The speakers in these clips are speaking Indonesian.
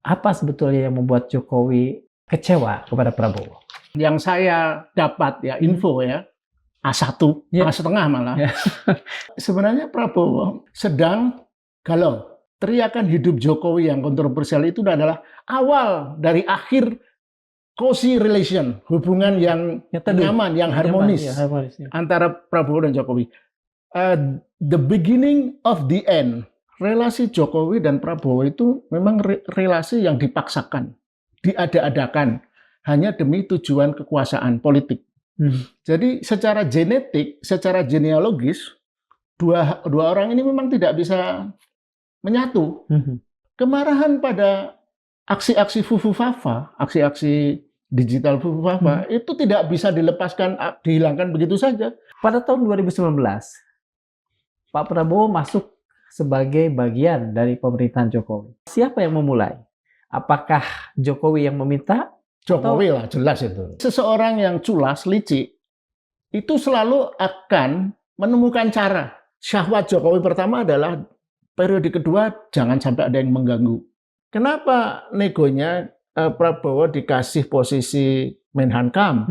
Apa sebetulnya yang membuat Jokowi kecewa kepada Prabowo? Yang saya dapat ya info ya, A1, Ya. A setengah malah. Ya. Sebenarnya Prabowo sedang galau. Teriakan hidup Jokowi yang kontroversial itu adalah awal dari akhir cozy relation, hubungan yang nyaman, yang harmonis antara Prabowo dan Jokowi. The beginning of the end. Relasi Jokowi dan Prabowo itu memang relasi yang dipaksakan, diada-adakan hanya demi tujuan kekuasaan politik. Jadi secara genetik, secara genealogis, dua orang ini memang tidak bisa menyatu. Kemarahan pada aksi-aksi fufu-fafa, aksi-aksi digital fufu-fafa itu tidak bisa dilepaskan, dihilangkan begitu saja. Pada tahun 2019, Pak Prabowo masuk sebagai bagian dari pemerintahan Jokowi. Siapa yang memulai? Apakah Jokowi yang meminta? Jokowi lah, jelas itu. Seseorang yang culas, licik, itu selalu akan menemukan cara. Syahwat Jokowi pertama adalah periode kedua jangan sampai ada yang mengganggu. Kenapa negonya Prabowo dikasih posisi Menhankam?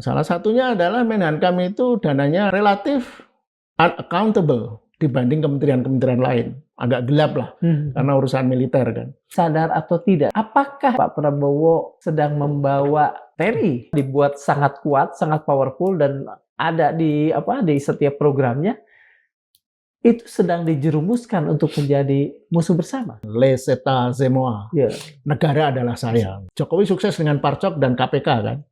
Salah satunya adalah Menhankam itu dananya relatif unaccountable dibanding kementerian-kementerian lain. Agak gelap lah, karena urusan militer kan. Sadar atau tidak, apakah Pak Prabowo sedang membawa TNI dibuat sangat kuat, sangat powerful, dan ada di setiap programnya, itu sedang dijerumuskan untuk menjadi musuh bersama? Les États c'est moi. Yeah. Negara adalah saya. Jokowi sukses dengan Parcok dan KPK kan.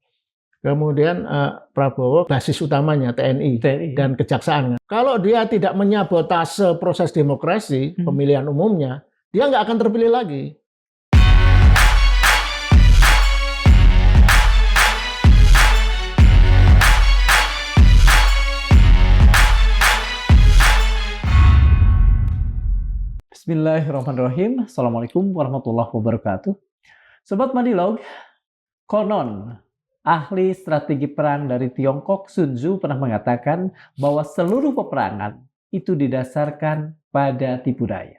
Kemudian Prabowo basis utamanya TNI dan Kejaksaan. Kalau dia tidak menyabotase proses demokrasi, pemilihan umumnya, dia nggak akan terpilih lagi. Bismillahirrahmanirrahim. Assalamualaikum warahmatullahi wabarakatuh. Sobat Madilog, konon ahli strategi perang dari Tiongkok, Sun Tzu, pernah mengatakan bahwa seluruh peperangan itu didasarkan pada tipu daya.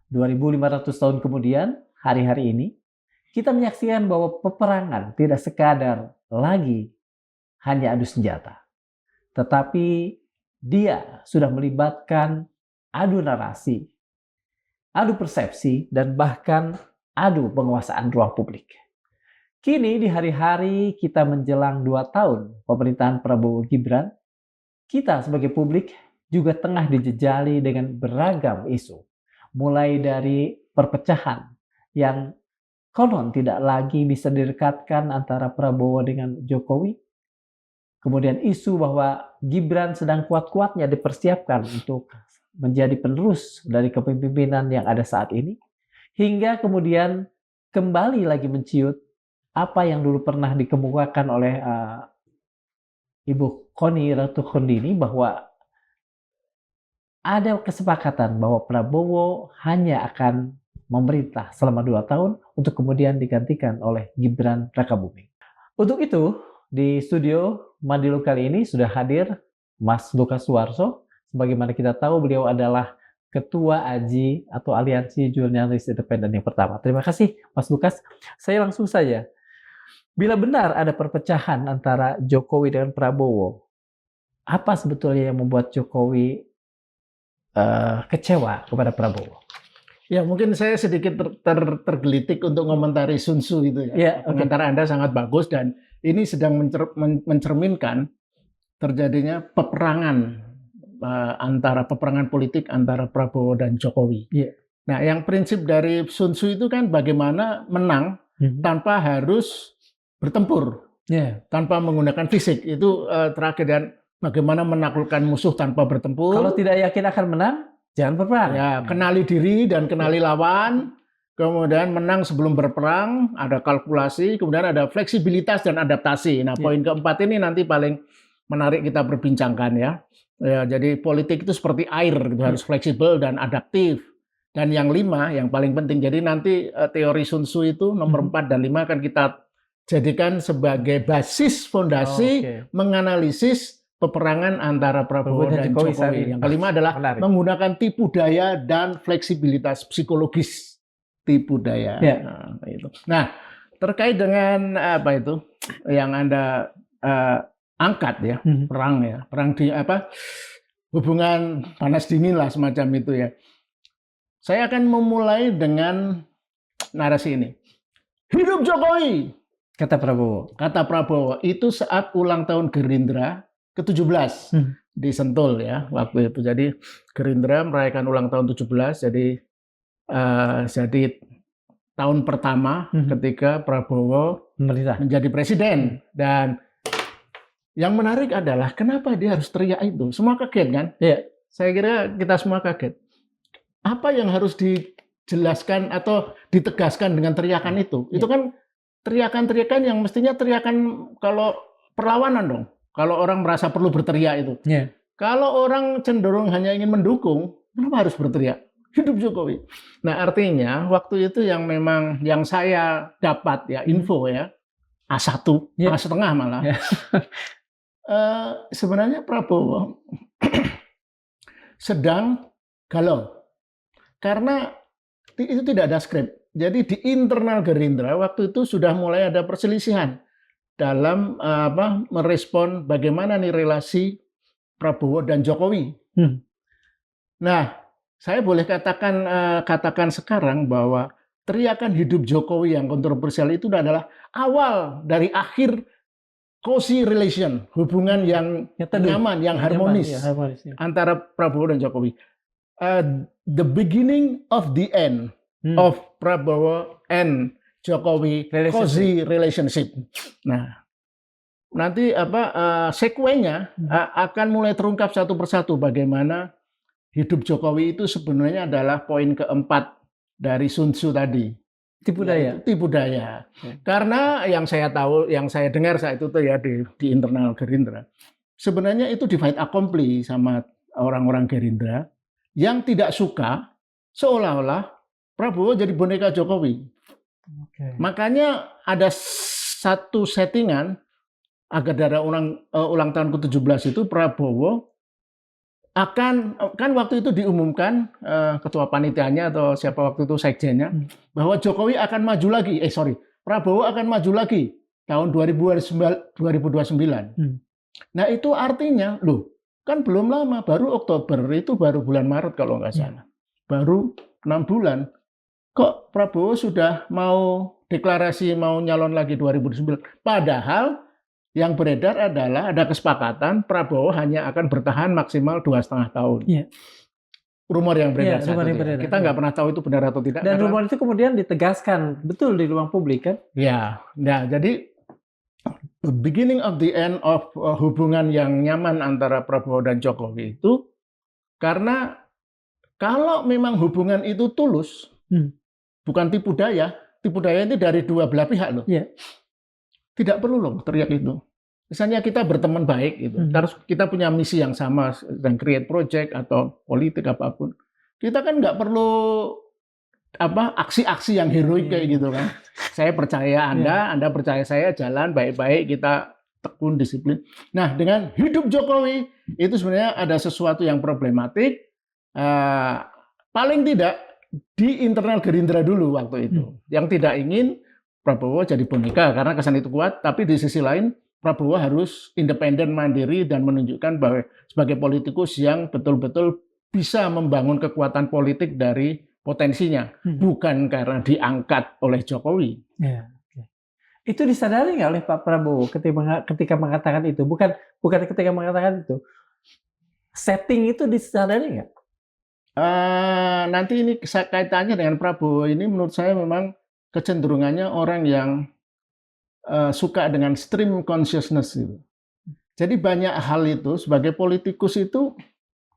2500 tahun kemudian, hari-hari ini, kita menyaksikan bahwa peperangan tidak sekadar lagi hanya adu senjata. Tetapi dia sudah melibatkan adu narasi, adu persepsi, dan bahkan adu penguasaan ruang publik. Kini di hari-hari kita menjelang 2 tahun pemerintahan Prabowo Gibran, kita sebagai publik juga tengah dijejali dengan beragam isu. Mulai dari perpecahan yang konon tidak lagi bisa direkatkan antara Prabowo dengan Jokowi. Kemudian isu bahwa Gibran sedang kuat-kuatnya dipersiapkan untuk menjadi penerus dari kepemimpinan yang ada saat ini. Hingga kemudian kembali lagi menciut apa yang dulu pernah dikemukakan oleh Ibu Koni Ratu Kondini, bahwa ada kesepakatan bahwa Prabowo hanya akan memerintah selama 2 tahun untuk kemudian digantikan oleh Gibran Rakabuming. Untuk itu, di studio Madilog kali ini sudah hadir Mas Lukas Suwarso. Sebagaimana kita tahu, beliau adalah Ketua AJI atau Aliansi Jurnalis Independen yang pertama. Terima kasih Mas Lukas. Saya langsung saja. Bila benar ada perpecahan antara Jokowi dengan Prabowo, apa sebetulnya yang membuat Jokowi kecewa kepada Prabowo? Ya, mungkin saya sedikit tergelitik untuk mengomentari Sun Tzu itu ya. Komentar Anda sangat bagus, dan ini sedang mencerminkan terjadinya peperangan antara peperangan politik antara Prabowo dan Jokowi. Nah, yang prinsip dari Sun Tzu itu kan bagaimana menang tanpa harus bertempur, tanpa menggunakan fisik. Itu terakhir. Dan bagaimana menaklukkan musuh tanpa bertempur. Kalau tidak yakin akan menang, jangan berperang. Ya, kenali diri dan kenali lawan. Kemudian menang sebelum berperang, ada kalkulasi, kemudian ada fleksibilitas dan adaptasi. Nah, poin keempat ini nanti paling menarik kita perbincangkan ya. Ya, jadi politik itu seperti air, gitu, harus fleksibel dan adaptif. Dan yang 5, yang paling penting. Jadi nanti teori Sun Tzu itu nomor 4 dan 5 akan kita jadikan sebagai basis fondasi menganalisis peperangan antara Prabowo dan Jokowi. Yang kelima adalah menggunakan tipu daya dan fleksibilitas psikologis tipu daya. Ya. Nah, itu. Nah, terkait dengan apa itu yang Anda angkat ya, perang di hubungan panas dingin lah semacam itu ya. Saya akan memulai dengan narasi ini. Hidup Jokowi, Kata Prabowo. kata Prabowo. Itu saat ulang tahun Gerindra ke-17 di Sentul ya waktu itu. Jadi Gerindra merayakan ulang tahun 17. Jadi tahun pertama ketika Prabowo menjadi presiden. Dan yang menarik adalah kenapa dia harus teriak itu? Semua kaget kan? Iya. Saya kira kita semua kaget. Apa yang harus dijelaskan atau ditegaskan dengan teriakan itu? Itu kan teriakan-teriakan yang mestinya teriakan kalau perlawanan dong. Kalau orang merasa perlu berteriak itu. Yeah. Kalau orang cenderung hanya ingin mendukung, kenapa harus berteriak? Hidup Jokowi. Nah, artinya waktu itu yang memang yang saya dapat ya info ya A1, A1,5 malah. Sebenarnya Prabowo sedang galau karena itu tidak ada skrip. Jadi di internal Gerindra waktu itu sudah mulai ada perselisihan dalam merespon bagaimana nih relasi Prabowo dan Jokowi. Nah, saya boleh katakan sekarang bahwa teriakan hidup Jokowi yang kontroversial itu adalah awal dari akhir cozy relation, hubungan yang nyaman, yang harmonis, antara Prabowo dan Jokowi. The beginning of the end of Prabowo and Jokowi cozy relationship. Nah, nanti sekuennya akan mulai terungkap satu persatu bagaimana hidup Jokowi itu sebenarnya adalah poin keempat dari Sun Tzu tadi. Tipu daya. Tipu daya. Karena yang saya tahu, yang saya dengar saat itu tuh ya di internal Gerindra, sebenarnya itu divide accompli sama orang-orang Gerindra yang tidak suka seolah-olah Prabowo jadi boneka Jokowi. Makanya ada satu settingan agar dari ulang tahun ke-17 itu Prabowo kan waktu itu diumumkan ketua panitianya atau siapa waktu itu sekjennya bahwa Jokowi akan maju lagi. Prabowo akan maju lagi tahun 2029. Nah, itu artinya kan belum lama, baru Oktober, itu baru bulan Maret kalau nggak salah. Baru 6 bulan. Kok Prabowo sudah mau deklarasi mau nyalon lagi 2029? Padahal yang beredar adalah ada kesepakatan Prabowo hanya akan bertahan maksimal 2,5 tahun. Rumor yang beredar saat itu. Kita nggak pernah tahu itu benar atau tidak. Dan rumor itu kemudian ditegaskan betul di ruang publik kan? Ya, nah jadi the beginning of the end of hubungan yang nyaman antara Prabowo dan Jokowi itu karena kalau memang hubungan itu tulus, bukan tipu daya itu dari dua belah pihak loh. Tidak perlu loh teriak itu. Misalnya kita berteman baik gitu, terus kita punya misi yang sama dan create project atau politik apapun, kita kan nggak perlu aksi-aksi yang heroik kayak gitu kan. Saya percaya Anda percaya saya, jalan baik-baik, kita tekun disiplin. Nah, dengan hidup Jokowi itu sebenarnya ada sesuatu yang problematik. Paling tidak di internal Gerindra dulu waktu itu, yang tidak ingin Prabowo jadi boneka karena kesan itu kuat, tapi di sisi lain Prabowo harus independen, mandiri, dan menunjukkan bahwa sebagai politikus yang betul-betul bisa membangun kekuatan politik dari potensinya, bukan karena diangkat oleh Jokowi. Itu disadari nggak oleh Pak Prabowo ketika mengatakan itu? Bukan ketika mengatakan itu. Setting itu disadari nggak? Nanti ini kaitannya dengan Prabowo ini menurut saya memang kecenderungannya orang yang suka dengan stream consciousness itu. Jadi banyak hal itu sebagai politikus itu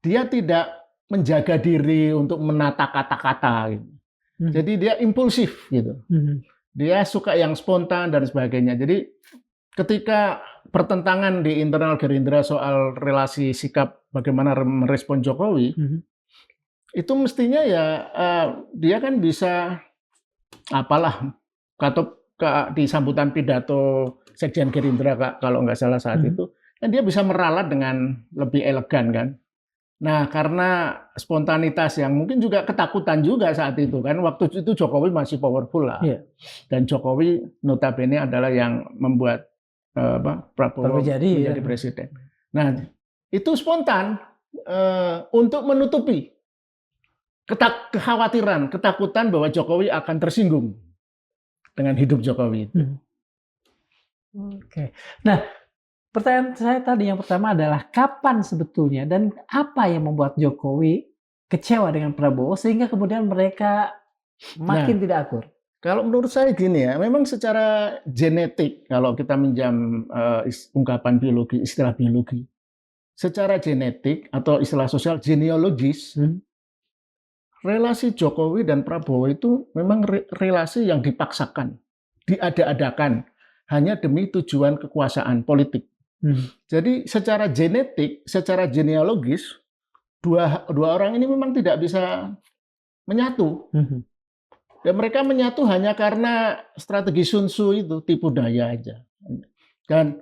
dia tidak menjaga diri untuk menata kata-kata gitu. Jadi dia impulsif gitu. Dia suka yang spontan dan sebagainya. Jadi ketika pertentangan di internal Gerindra soal relasi sikap bagaimana merespon Jokowi, itu mestinya ya dia kan bisa di sambutan pidato Sekjen Gerindra kalau nggak salah saat itu, kan dia bisa meralat dengan lebih elegan kan. Nah, karena spontanitas yang mungkin juga ketakutan juga saat itu kan, waktu itu Jokowi masih powerful lah. Iya. Dan Jokowi notabene adalah yang membuat Prabowo Jadi menjadi presiden. Nah, itu spontan untuk menutupi kekhawatiran, ketakutan bahwa Jokowi akan tersinggung dengan hidup Jokowi itu. Oke. Nah, pertanyaan saya tadi yang pertama adalah kapan sebetulnya dan apa yang membuat Jokowi kecewa dengan Prabowo sehingga kemudian mereka makin tidak akur? Kalau menurut saya gini ya, memang secara genetik, kalau kita minjam ungkapan biologi, istilah biologi, secara genetik atau istilah sosial genealogis, relasi Jokowi dan Prabowo itu memang relasi yang dipaksakan, diada-adakan, hanya demi tujuan kekuasaan politik. Jadi secara genetik, secara genealogis, dua orang ini memang tidak bisa menyatu. Dan mereka menyatu hanya karena strategi Sun Tzu itu, tipu daya aja. Dan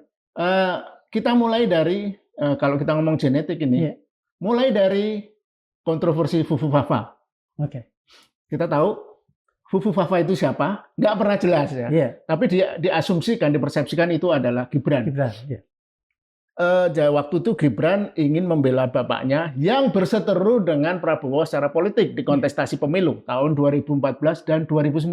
kita mulai dari, kalau kita ngomong genetik ini, mulai dari kontroversi Fufu Fafa. Kita tahu Fufu Fafa itu siapa? Nggak pernah jelas ya. Tapi diasumsikan, dipersepsikan itu adalah Gibran. Waktu itu Gibran ingin membela bapaknya yang berseteru dengan Prabowo secara politik di kontestasi pemilu tahun 2014 dan 2019.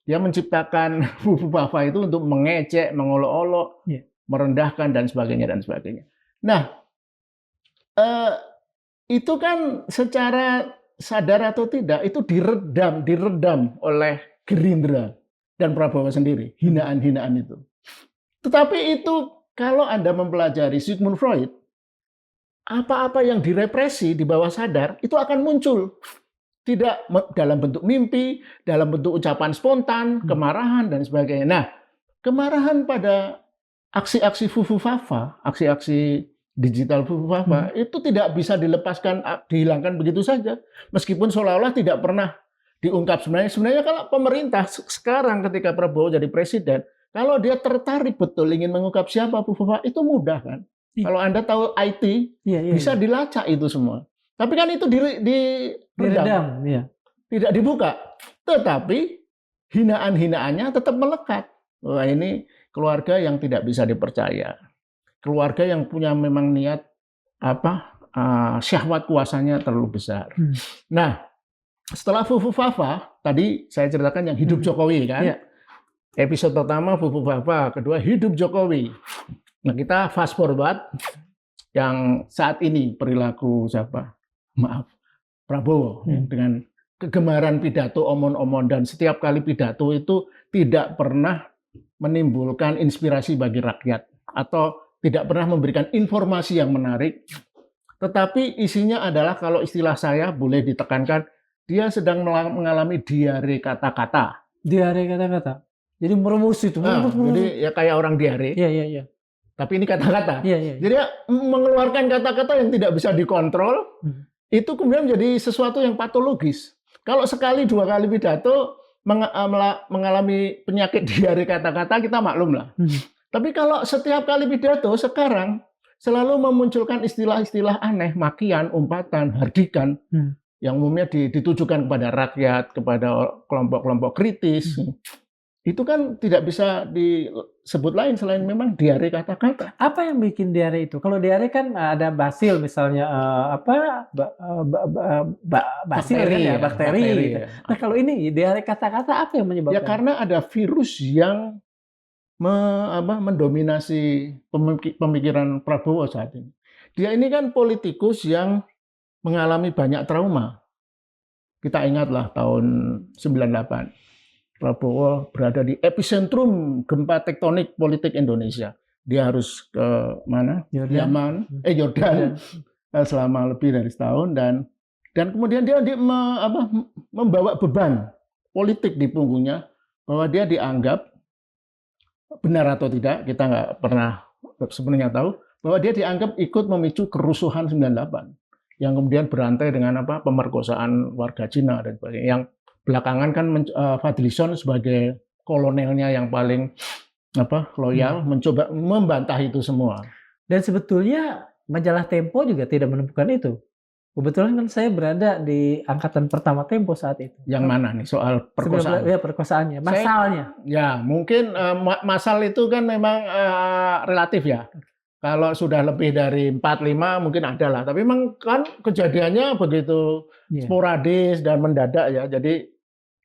Dia menciptakan Fufu Fafa itu untuk mengecek, mengolok-olok, merendahkan dan sebagainya dan sebagainya. Nah, itu kan secara sadar atau tidak itu diredam oleh Gerindra dan Prabowo sendiri, hinaan-hinaan itu. Tetapi itu kalau Anda mempelajari Sigmund Freud, apa-apa yang direpresi di bawah sadar itu akan muncul. Tidak dalam bentuk mimpi, dalam bentuk ucapan spontan, kemarahan, dan sebagainya. Nah, kemarahan pada aksi-aksi Fufu Fafa, aksi-aksi digital Fufu Fafa, itu tidak bisa dilepaskan, dihilangkan begitu saja. Meskipun seolah-olah tidak pernah diungkap sebenarnya. Sebenarnya kalau pemerintah sekarang ketika Prabowo jadi presiden, kalau dia tertarik betul ingin mengungkap siapa Fufu Fafa, itu mudah kan. Kalau Anda tahu IT, bisa dilacak itu semua. Tapi kan itu diredam, tidak dibuka. Tetapi hinaan-hinaannya tetap melekat. Wah, ini keluarga yang tidak bisa dipercaya. Keluarga yang punya memang niat syahwat kuasanya terlalu besar. Nah, setelah Fufu Fafa, tadi saya ceritakan yang hidup Jokowi kan. Episode pertama Fufu Fafa, kedua hidup Jokowi. Nah, kita fast forward yang saat ini perilaku Prabowo dengan kegemaran pidato, omon-omon, dan setiap kali pidato itu tidak pernah menimbulkan inspirasi bagi rakyat atau tidak pernah memberikan informasi yang menarik. Tetapi isinya adalah, kalau istilah saya boleh ditekankan, dia sedang mengalami diare kata-kata. Diare kata-kata. Jadi merumus itu. Jadi ya kayak orang diare. Tapi ini kata-kata. Jadi dia mengeluarkan kata-kata yang tidak bisa dikontrol. Itu kemudian menjadi sesuatu yang patologis. Kalau sekali dua kali pidato mengalami penyakit diare kata-kata, kita maklum lah. Tapi kalau setiap kali pidato sekarang selalu memunculkan istilah-istilah aneh, makian, umpatan, hardikan, yang umumnya ditujukan kepada rakyat, kepada kelompok-kelompok kritis. Itu kan tidak bisa disebut lain selain memang diare kata-kata. Apa yang bikin diare itu? Kalau diare kan ada basil misalnya, bakteri. Gitu. Nah, kalau ini diare kata-kata, apa yang menyebabkan? Ya karena ada virus yang mendominasi pemikiran Prabowo saat ini. Dia ini kan politikus yang mengalami banyak trauma. Kita ingatlah tahun 98. Prabowo berada di epicentrum gempa tektonik politik Indonesia. Dia harus ke mana? Yordan selama lebih dari setahun, dan kemudian dia membawa beban politik di punggungnya, bahwa dia dianggap, benar atau tidak kita nggak pernah sebenarnya tahu, bahwa dia dianggap ikut memicu kerusuhan 98 yang kemudian berantai dengan pemerkosaan warga Cina dan sebagainya. Yang belakangan kan Fadlizon sebagai kolonelnya yang paling loyal mencoba membantah itu semua. Dan sebetulnya majalah Tempo juga tidak menemukan itu. Kebetulan kan saya berada di angkatan pertama Tempo saat itu. Yang mana nih soal 19 perkosaan? ya perkosaannya, masalahnya. Ya, mungkin masal itu kan memang relatif ya. Kalau sudah lebih dari 4-5 mungkin ada lah. Tapi memang kan kejadiannya begitu Iya. sporadis dan mendadak ya. Jadi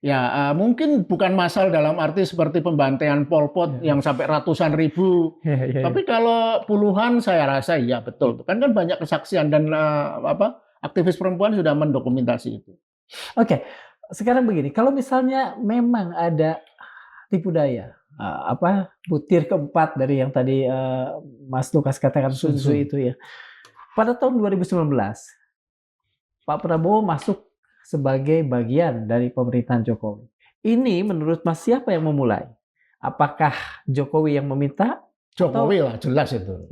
ya mungkin bukan massal dalam arti seperti pembantaian Pol Pot yang sampai ratusan ribu. Iya. Tapi kalau puluhan saya rasa iya betul. Kan banyak kesaksian dan aktivis perempuan sudah mendokumentasi itu. Oke, sekarang begini, kalau misalnya memang ada tipu daya, butir keempat dari yang tadi Mas Lukas katakan Sun Tzu itu ya. Pada tahun 2019, Pak Prabowo masuk sebagai bagian dari pemerintahan Jokowi. Ini menurut Mas siapa yang memulai? Apakah Jokowi yang meminta? Jokowi lah, jelas itu.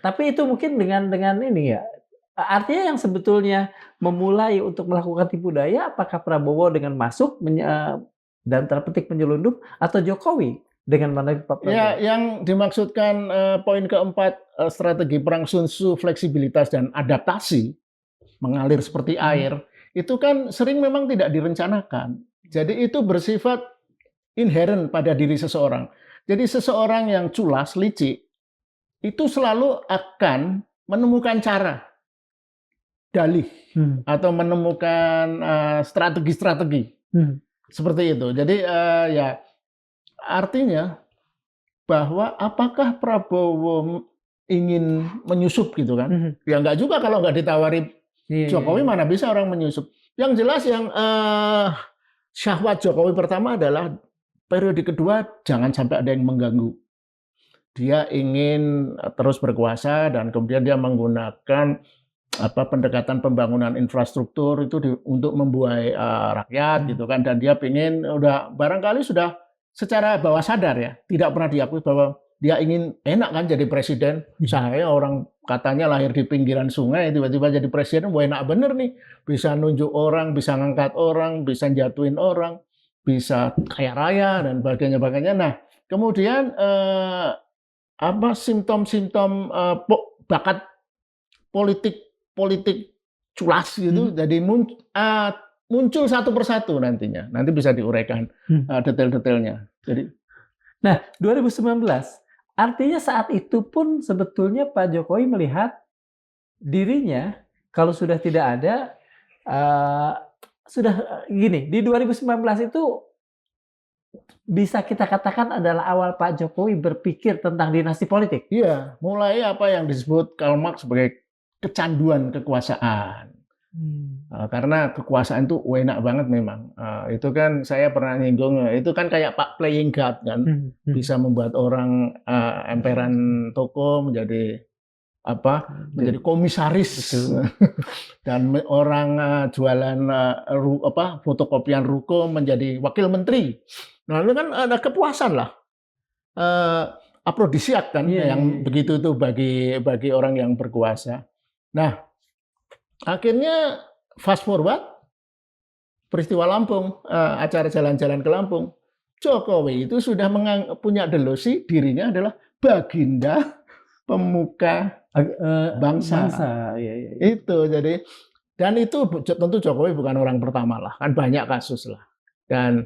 Tapi itu mungkin dengan ini ya. Artinya yang sebetulnya memulai untuk melakukan tipu daya, apakah Prabowo dengan masuk dan terpetik menyelundup, atau Jokowi dengan menarik Pak Prabowo? Ya, yang dimaksudkan poin keempat, strategi perang Sun Tzu, fleksibilitas dan adaptasi, mengalir seperti air, itu kan sering memang tidak direncanakan. Jadi itu bersifat inherent pada diri seseorang. Jadi seseorang yang culas, licik, itu selalu akan menemukan cara, dalih, atau menemukan strategi-strategi. Seperti itu. Jadi ya artinya bahwa apakah Prabowo ingin menyusup gitu kan? Ya enggak juga kalau enggak ditawari Jokowi, mana bisa orang menyusup. Yang jelas yang syahwat Jokowi pertama adalah periode kedua jangan sampai ada yang mengganggu. Dia ingin terus berkuasa dan kemudian dia menggunakan pendekatan pembangunan infrastruktur itu untuk membuai rakyat gitu kan, dan dia ingin barangkali sudah secara bawah sadar ya, tidak pernah diakui bahwa dia ingin enak kan jadi presiden. Saya orang katanya lahir di pinggiran sungai tiba-tiba jadi presiden, wah enak bener nih, bisa nunjuk orang, bisa ngangkat orang, bisa jatuhin orang, bisa kaya raya dan sebagainya. Nah kemudian simptom-simptom bakat politik culas gitu, jadi muncul satu persatu nantinya. Nanti bisa diuraikan detail-detailnya. Jadi, nah 2019 artinya saat itu pun sebetulnya Pak Jokowi melihat dirinya kalau sudah tidak ada sudah gini, di 2019 itu bisa kita katakan adalah awal Pak Jokowi berpikir tentang dinasti politik. Iya, mulai apa yang disebut Karl Marx sebagai kecanduan kekuasaan. Karena kekuasaan itu enak banget memang. Itu kan saya pernah nyinggung, itu kan kayak Pak Playing God kan, bisa membuat orang emperan toko menjadi menjadi komisaris, dan orang jualan fotokopian ruko menjadi wakil menteri. Nah itu kan ada kepuasan lah, aprodisiak kan, yang begitu tuh bagi orang yang berkuasa. Nah, akhirnya fast forward peristiwa Lampung, acara jalan-jalan ke Lampung, Jokowi itu sudah punya delusi dirinya adalah baginda pemuka bangsa. Itu jadi, dan itu tentu Jokowi bukan orang pertama lah, kan banyak kasus lah. Dan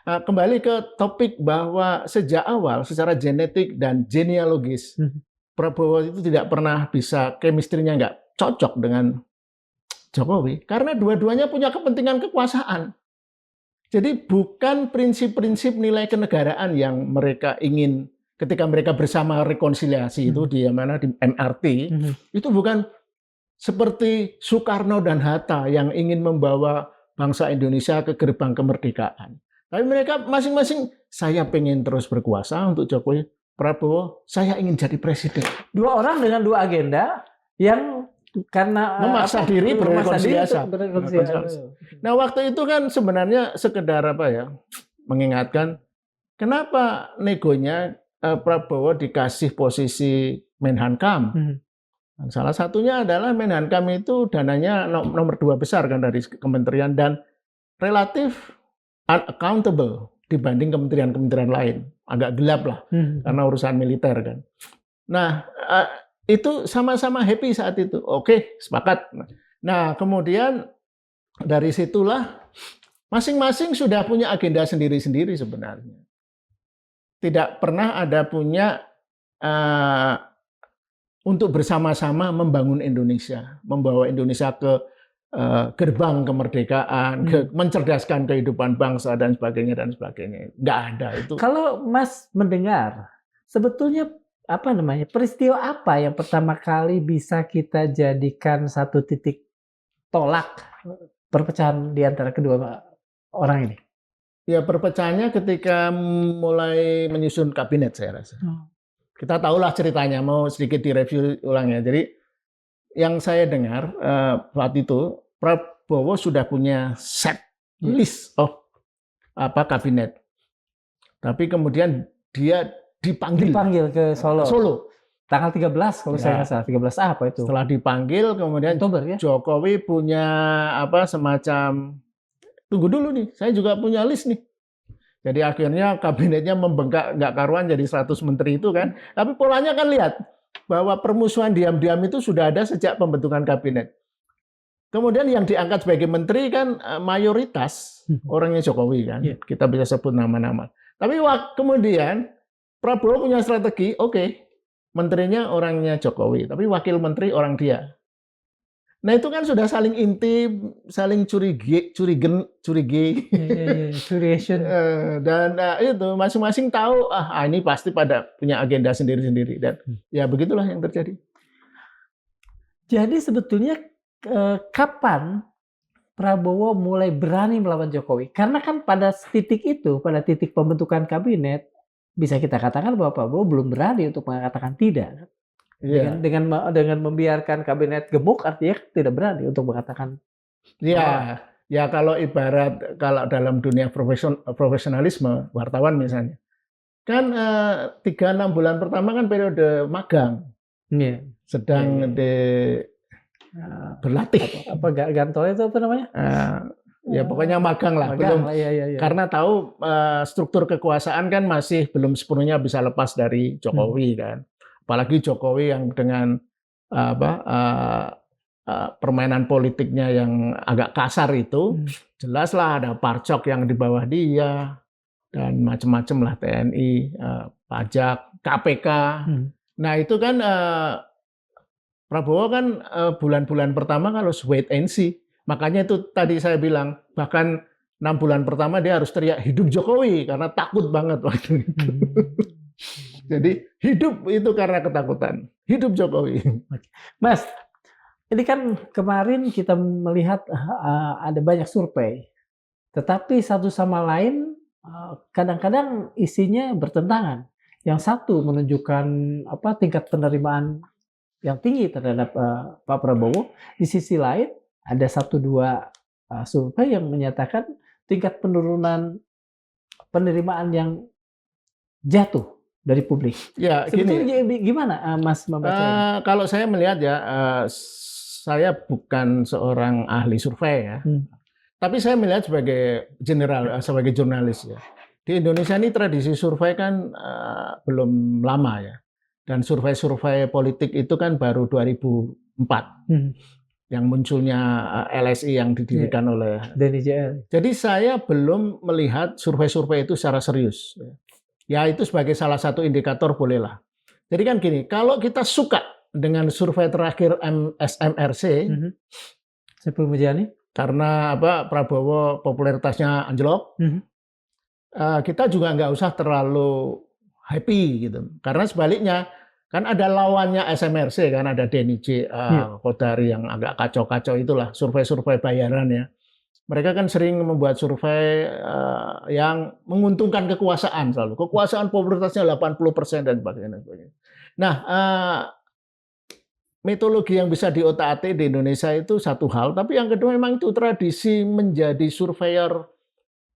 kembali ke topik bahwa sejak awal secara genetik dan genealogis Prabowo itu tidak pernah bisa, chemistry-nya nggak cocok dengan Jokowi karena dua-duanya punya kepentingan kekuasaan. Jadi bukan prinsip-prinsip nilai kenegaraan yang mereka ingin ketika mereka bersama rekonsiliasi itu di MRT, itu bukan seperti Soekarno dan Hatta yang ingin membawa bangsa Indonesia ke gerbang kemerdekaan. Tapi mereka masing-masing, saya pengen terus berkuasa untuk Jokowi, Prabowo, saya ingin jadi presiden. Dua orang dengan dua agenda yang karena memaksa diri berrekonsiliasi. Nah waktu itu kan sebenarnya sekedar mengingatkan kenapa negonya Prabowo dikasih posisi Menhankam. Salah satunya adalah Menhankam itu dananya nomor 2 besar kan dari kementerian dan relatif unaccountable dibanding kementerian-kementerian lain. Agak gelap lah karena urusan militer kan. Nah itu sama-sama happy saat itu. Oke, sepakat. Nah, kemudian dari situlah masing-masing sudah punya agenda sendiri-sendiri sebenarnya. Tidak pernah ada punya untuk bersama-sama membangun Indonesia, membawa Indonesia ke gerbang kemerdekaan, mencerdaskan kehidupan bangsa dan sebagainya dan sebagainya. Nggak ada itu. Kalau Mas mendengar, sebetulnya apa namanya peristiwa apa yang pertama kali bisa kita jadikan satu titik tolak perpecahan di antara kedua orang ini? Ya perpecahannya ketika mulai menyusun kabinet saya rasa. Kita tahulah ceritanya, mau sedikit direview ulang ya. Jadi yang saya dengar saat itu Prabowo sudah punya set list of kabinet. Tapi kemudian dia dipanggil ke Solo. Tanggal 13 kalau saya nggak salah, 13 apa itu? Setelah dipanggil kemudian Oktober, ya? Jokowi punya semacam tunggu dulu nih, saya juga punya list nih. Jadi akhirnya kabinetnya membengkak nggak karuan jadi 100 menteri itu kan. Tapi polanya kan lihat bahwa permusuhan diam-diam itu sudah ada sejak pembentukan kabinet. Kemudian yang diangkat sebagai menteri kan mayoritas orangnya Jokowi kan. Kita bisa sebut nama-nama. Tapi kemudian Prabowo punya strategi, oke, menterinya orangnya Jokowi, tapi wakil menteri orang dia. Nah itu kan sudah saling intim, saling curigen, dan itu masing-masing tahu ini pasti pada punya agenda sendiri-sendiri dan ya begitulah yang terjadi. Jadi sebetulnya kapan Prabowo mulai berani melawan Jokowi? Karena kan pada titik itu, pada titik pembentukan kabinet, bisa kita katakan bahwa Prabowo belum berani untuk mengatakan tidak. Dengan membiarkan kabinet gemuk artinya tidak berani untuk mengatakan. Ya kalau dalam dunia profesionalisme wartawan misalnya, kan 3-6 bulan pertama kan periode magang, sedang berlatih. Ganto itu apa namanya? Ya pokoknya magang lah, belum. Karena tahu struktur kekuasaan kan masih belum sepenuhnya bisa lepas dari Jokowi kan. Apalagi Jokowi yang dengan permainan politiknya yang agak kasar itu, jelaslah ada Parcok yang di bawah dia dan macam-macam lah, TNI, pajak, KPK. Nah itu kan Prabowo kan bulan-bulan pertama kalau wait and see. Makanya itu tadi saya bilang bahkan 6 bulan pertama dia harus teriak hidup Jokowi karena takut banget waktu itu. Jadi hidup itu karena ketakutan. Hidup Jokowi. Mas, ini kan kemarin kita melihat ada banyak survei. Tetapi satu sama lain kadang-kadang isinya bertentangan. Yang satu menunjukkan tingkat penerimaan yang tinggi terhadap Pak Prabowo. Di sisi lain ada 1-2 survei yang menyatakan tingkat penurunan penerimaan yang jatuh dari publik. Ya, sebetulnya gimana Mas membaca? Kalau saya melihat ya, saya bukan seorang ahli survei ya, tapi saya melihat sebagai jurnalis ya. Di Indonesia ini tradisi survei kan belum lama ya, dan survei politik itu kan baru 2004. Yang munculnya LSI yang didirikan oleh Denny JL. Jadi saya belum melihat survei-survei itu secara serius. Ya itu sebagai salah satu indikator bolehlah. Jadi kan gini, kalau kita suka dengan survei terakhir SMRC, Saiful Mujani, karena Prabowo popularitasnya anjlok, kita juga nggak usah terlalu happy gitu. Karena sebaliknya kan ada lawannya SMRC kan, ada Denny J. Kodari yang agak kacau-kacau itulah survei-survei bayaran ya. Mereka kan sering membuat survei yang menguntungkan kekuasaan selalu. Kekuasaan popularitasnya 80% dan sebagainya. Nah, metodologi yang bisa diotak-atik di Indonesia itu satu hal, tapi yang kedua memang itu tradisi menjadi surveyor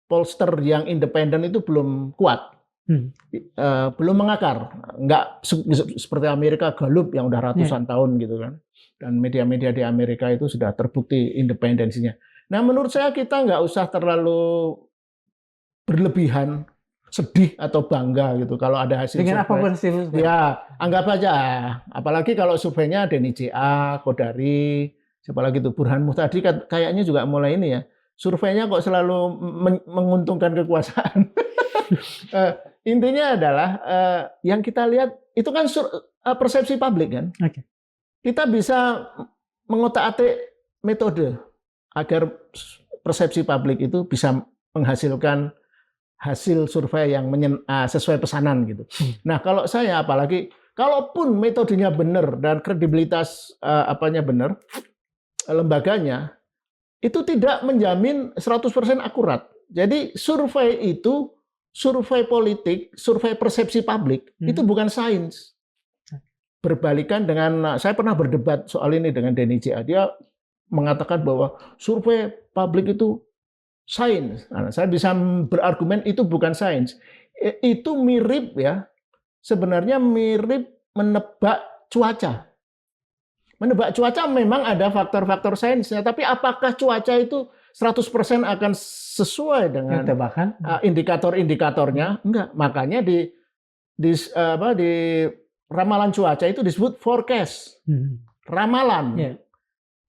pollster yang independen itu belum kuat. Belum mengakar. Enggak seperti Amerika Gallup yang udah ratusan tahun gitu kan. Dan media-media di Amerika itu sudah terbukti independensinya. Nah, menurut saya kita nggak usah terlalu berlebihan sedih atau bangga gitu kalau ada hasil Dengan survei. apapun hasil survei. Ya, anggap aja. Apalagi kalau surveinya Denny JA, Kodari, siapa lagi tuh Burhan Muhtadi kayaknya juga mulai ini ya. Surveinya kok selalu menguntungkan kekuasaan. Intinya adalah yang kita lihat itu kan persepsi publik kan. Oke. Kita bisa mengotak-atik metode agar persepsi publik itu bisa menghasilkan hasil survei yang sesuai pesanan gitu. Nah, kalau saya apalagi kalaupun metodenya benar dan kredibilitas apanya benar, lembaganya itu tidak menjamin 100% akurat. Jadi survei itu, survei politik, survei persepsi publik itu bukan sains. Berbalikan dengan saya pernah berdebat soal ini dengan Denny JA. Dia mengatakan bahwa survei publik itu sains. Nah, saya bisa berargumen itu bukan sains. Itu mirip ya, sebenarnya mirip menebak cuaca. Menebak cuaca memang ada faktor-faktor sainsnya, tapi apakah cuaca itu 100% akan sesuai dengan indikator-indikatornya? Enggak. Makanya di ramalan cuaca itu disebut forecast. Ramalan. Yeah.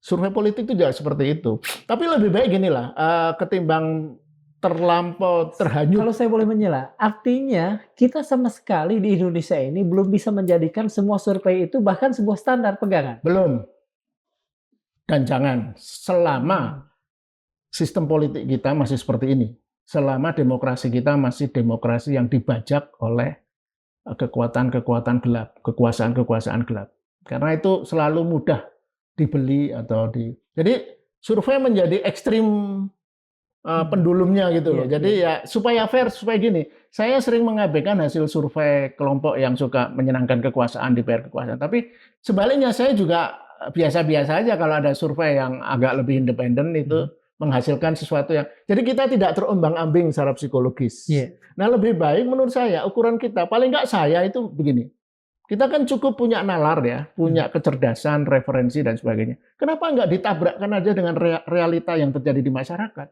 Survei politik itu juga seperti itu. Tapi lebih baik ginilah, ketimbang terlampau terhanyut. Kalau saya boleh menyela, artinya kita sama sekali di Indonesia ini belum bisa menjadikan semua survei itu bahkan sebuah standar pegangan. Belum. Dan jangan, selama sistem politik kita masih seperti ini, selama demokrasi kita masih demokrasi yang dibajak oleh kekuatan-kekuatan gelap, kekuasaan-kekuasaan gelap. Karena itu selalu mudah dibeli atau jadi survei menjadi ekstrim pendulumnya gitu loh. Jadi ya supaya fair, supaya gini. Saya sering mengabaikan hasil survei kelompok yang suka menyenangkan kekuasaan, DPR kekuasaan. Tapi sebaliknya saya juga biasa-biasa aja kalau ada survei yang agak lebih independen itu menghasilkan sesuatu yang jadi kita tidak terombang-ambing secara psikologis. Nah, lebih baik menurut saya ukuran kita paling nggak saya itu begini. Kita kan cukup punya nalar ya, punya kecerdasan, referensi, dan sebagainya. Kenapa nggak ditabrakkan aja dengan realita yang terjadi di masyarakat?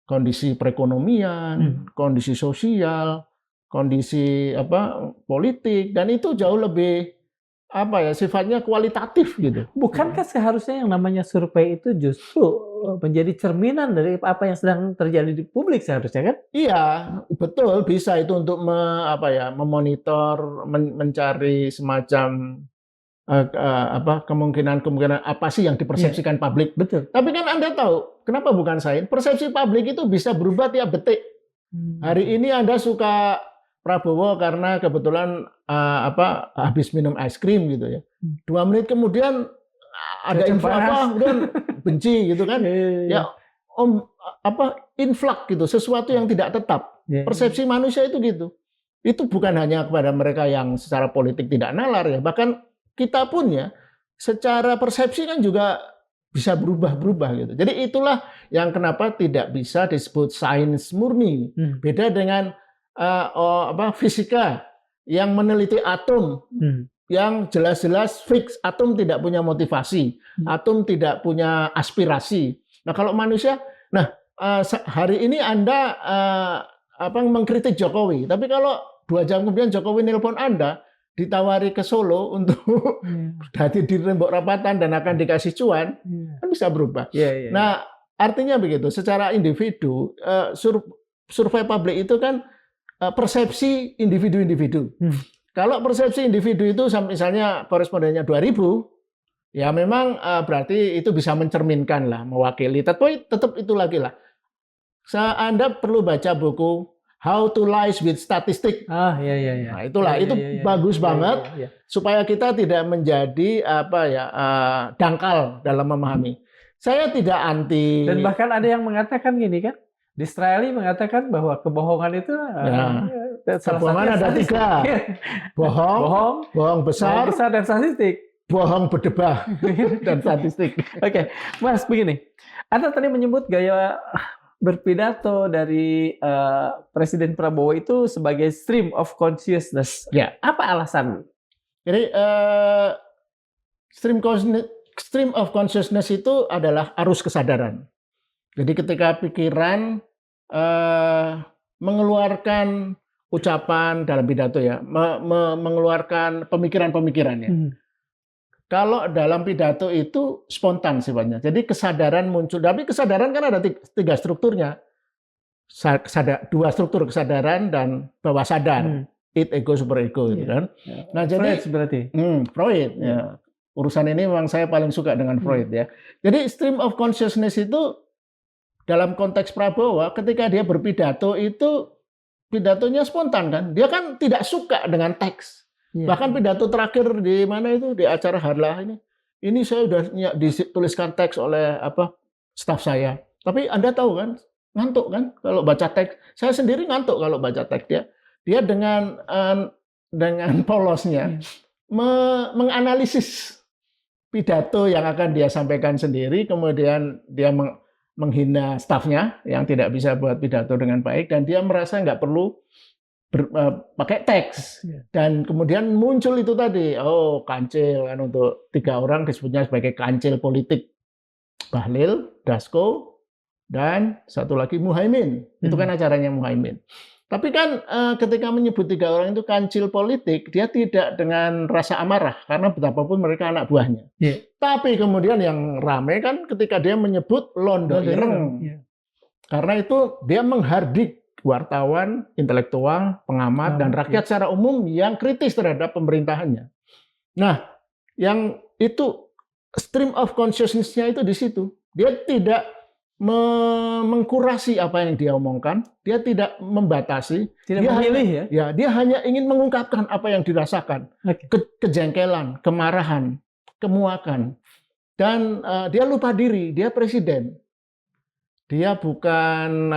Kondisi perekonomian, kondisi sosial, kondisi politik, dan itu jauh lebih sifatnya kualitatif gitu. Bukankah seharusnya yang namanya survei itu justru menjadi cerminan dari apa yang sedang terjadi di publik seharusnya kan? Iya, betul, bisa itu untuk memonitor, mencari semacam kemungkinan apa sih yang dipersepsikan publik. Betul. Tapi kan Anda tahu, kenapa bukan sains? Persepsi publik itu bisa berubah tiap detik. Hari ini Anda suka Prabowo karena kebetulan habis minum es krim gitu ya. 2 menit kemudian ada info kemudian benci gitu kan. Ya inflak gitu, sesuatu yang tidak tetap. Persepsi manusia itu gitu. Itu bukan hanya kepada mereka yang secara politik tidak nalar ya, bahkan kita pun ya secara persepsi kan juga bisa berubah-berubah gitu. Jadi itulah yang kenapa tidak bisa disebut sains murni. Beda dengan fisika yang meneliti atom, yang jelas-jelas fix, atom tidak punya motivasi, atom tidak punya aspirasi. Nah, kalau manusia, hari ini Anda mengkritik Jokowi, tapi kalau 2 jam kemudian Jokowi nelpon Anda, ditawari ke Solo untuk hadir di tembok rapatan dan akan dikasih cuan, kan bisa berubah. Nah, artinya begitu, secara individu, survei publik itu kan persepsi individu-individu. Kalau persepsi individu itu misalnya korespondennya 2.000, ya memang berarti itu bisa mencerminkan lah, mewakili. Tapi tetap itu lagi lah. Anda perlu baca buku How to Lies with Statistics. Nah, itulah itu bagus banget supaya kita tidak menjadi dangkal dalam memahami. Saya tidak anti. Dan bahkan ada yang mengatakan gini kan, Disraeli mengatakan bahwa kebohongan itu kebohongan ada 3. Bohong besar dan statistik. Bohong berdebah dan statistik. Oke, Mas, begini. Anda tadi menyebut gaya berpidato dari Presiden Prabowo itu sebagai stream of consciousness. Ya. Apa alasan? Jadi stream of consciousness itu adalah arus kesadaran. Jadi ketika pikiran mengeluarkan ucapan dalam pidato ya, mengeluarkan pemikiran-pemikirannya. Kalau dalam pidato itu spontan sifatnya. Jadi kesadaran muncul. Tapi kesadaran kan ada tiga strukturnya. Dua struktur, kesadaran dan bawah sadar. Id, ego, superego gitu kan. Nah, jadi Freud berarti. Freud ya. Urusan ini memang saya paling suka dengan Freud ya. Jadi stream of consciousness itu dalam konteks Prabowo ketika dia berpidato itu pidatonya spontan kan. Dia kan tidak suka dengan teks. Bahkan pidato terakhir di mana itu di acara Harlah ini. Ini saya sudah dituliskan teks oleh staf saya. Tapi Anda tahu kan, ngantuk kan kalau baca teks. Saya sendiri ngantuk kalau baca teks dia. Dia dengan polosnya menganalisis pidato yang akan dia sampaikan sendiri, kemudian dia menghina stafnya yang tidak bisa buat pidato dengan baik, dan dia merasa nggak perlu pakai teks. Dan kemudian muncul itu tadi, kancil kan, untuk 3 orang disebutnya sebagai kancil politik. Bahlil, Dasko, dan satu lagi Muhaimin. Itu kan acaranya Muhaimin. Tapi kan ketika menyebut 3 orang itu kancil politik, dia tidak dengan rasa amarah, karena betapapun mereka anak buahnya. Tapi kemudian yang rame kan ketika dia menyebut Londo Ireng. Karena itu dia menghardik wartawan, intelektual, pengamat, dan rakyat secara umum yang kritis terhadap pemerintahannya. Nah, yang itu stream of consciousness-nya itu di situ. Dia tidak mengkurasi apa yang dia omongkan, dia tidak membatasi, tidak memilih ya. Dia hanya ingin mengungkapkan apa yang dirasakan, kejengkelan, kemarahan, kemuakan, dan dia lupa diri, dia presiden, dia bukan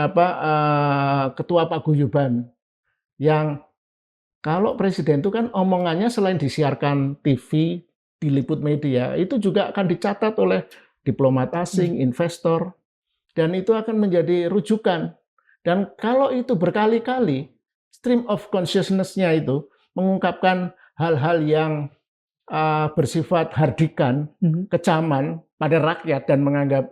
ketua paguyuban yang kalau presiden itu kan omongannya selain disiarkan TV, diliput media, itu juga akan dicatat oleh diplomat asing, investor. Dan itu akan menjadi rujukan. Dan kalau itu berkali-kali, stream of consciousness-nya itu mengungkapkan hal-hal yang bersifat hardikan, kecaman pada rakyat, dan menganggap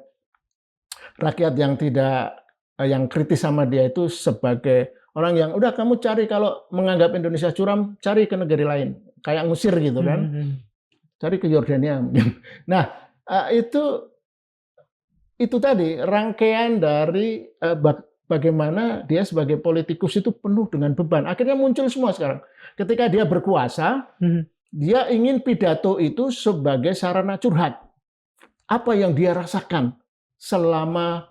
rakyat yang kritis sama dia itu sebagai orang yang, udah kamu cari, kalau menganggap Indonesia curam, cari ke negeri lain. Kayak ngusir gitu kan. Cari ke Yordania. Nah, itu tadi rangkaian dari bagaimana dia sebagai politikus itu penuh dengan beban. Akhirnya muncul semua sekarang. Ketika dia berkuasa, dia ingin pidato itu sebagai sarana curhat. Apa yang dia rasakan selama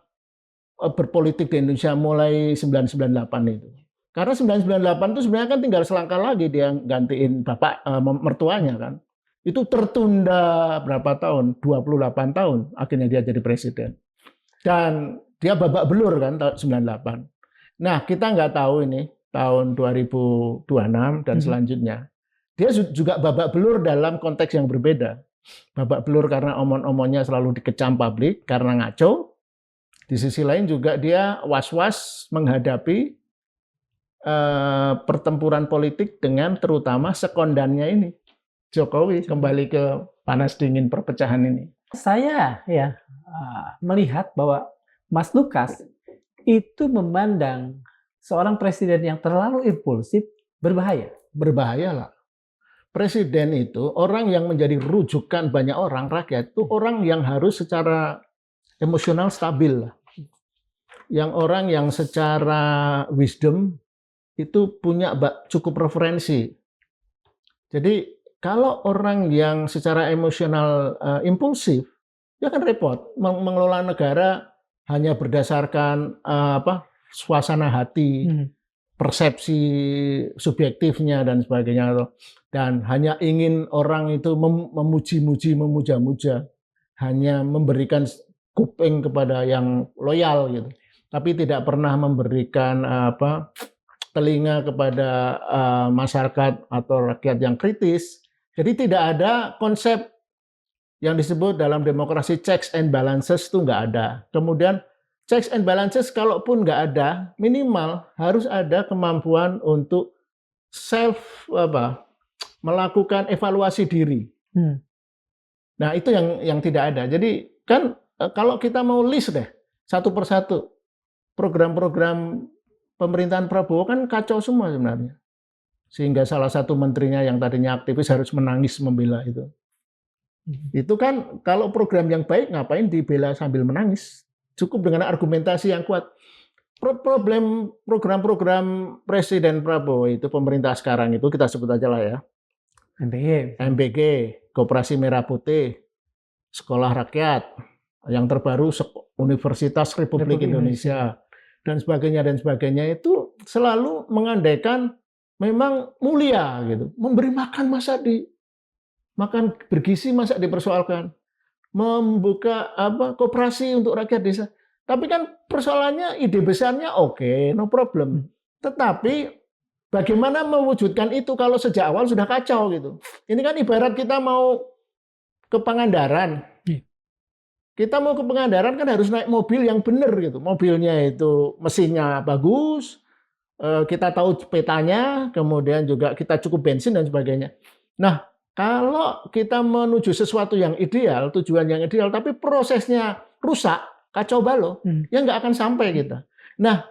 berpolitik di Indonesia mulai 1998 itu. Karena 1998 itu sebenarnya kan tinggal selangkah lagi dia gantiin bapak mertuanya kan. Itu tertunda berapa tahun? 28 tahun akhirnya dia jadi presiden. Dan dia babak belur kan tahun 98. Nah, kita nggak tahu ini tahun 2026 dan selanjutnya. Dia juga babak belur dalam konteks yang berbeda. Babak belur karena omong-omongnya selalu dikecam publik karena ngaco. Di sisi lain juga dia was-was menghadapi pertempuran politik dengan terutama sekondannya ini. Jokowi kembali ke panas dingin perpecahan ini. Saya melihat bahwa Mas Lukas itu memandang seorang presiden yang terlalu impulsif berbahaya. Berbahaya lah. Presiden itu orang yang menjadi rujukan banyak orang, rakyat itu orang yang harus secara emosional stabil lah. Yang orang yang secara wisdom itu punya cukup referensi. Jadi kalau orang yang secara emosional impulsif, ya kan repot. Mengelola negara hanya berdasarkan suasana hati, persepsi subjektifnya dan sebagainya. Dan hanya ingin orang itu memuji-muji, memuja-muja. Hanya memberikan kuping kepada yang loyal gitu. Tapi tidak pernah memberikan telinga kepada masyarakat atau rakyat yang kritis. Jadi tidak ada konsep yang disebut dalam demokrasi checks and balances itu nggak ada. Kemudian checks and balances kalaupun nggak ada, minimal harus ada kemampuan untuk melakukan evaluasi diri. Nah itu yang tidak ada. Jadi kan kalau kita mau list deh satu persatu program-program pemerintahan Prabowo kan kacau semua sebenarnya. Sehingga salah satu menterinya yang tadinya aktivis harus menangis membela itu. Itu kan kalau program yang baik ngapain dibela sambil menangis? Cukup dengan argumentasi yang kuat. Problem program-program Presiden Prabowo itu pemerintah sekarang itu kita sebut aja lah ya. MBG, Koperasi Merah Putih, Sekolah Rakyat, yang terbaru Universitas Republik Indonesia, dan sebagainya itu selalu mengandaikan memang mulia gitu, memberi makan masa makan bergizi masa dipersoalkan, membuka koperasi untuk rakyat desa. Tapi kan persoalannya ide besarnya oke, no problem. Tetapi bagaimana mewujudkan itu kalau sejak awal sudah kacau gitu. Ini kan ibarat kita mau ke Pangandaran. Kita mau ke Pangandaran kan harus naik mobil yang benar gitu. Mobilnya itu mesinnya bagus, kita tahu petanya, kemudian juga kita cukup bensin dan sebagainya. Nah, kalau kita menuju sesuatu yang ideal, tujuan yang ideal, tapi prosesnya rusak, kacau balau, ya nggak akan sampai kita. Nah,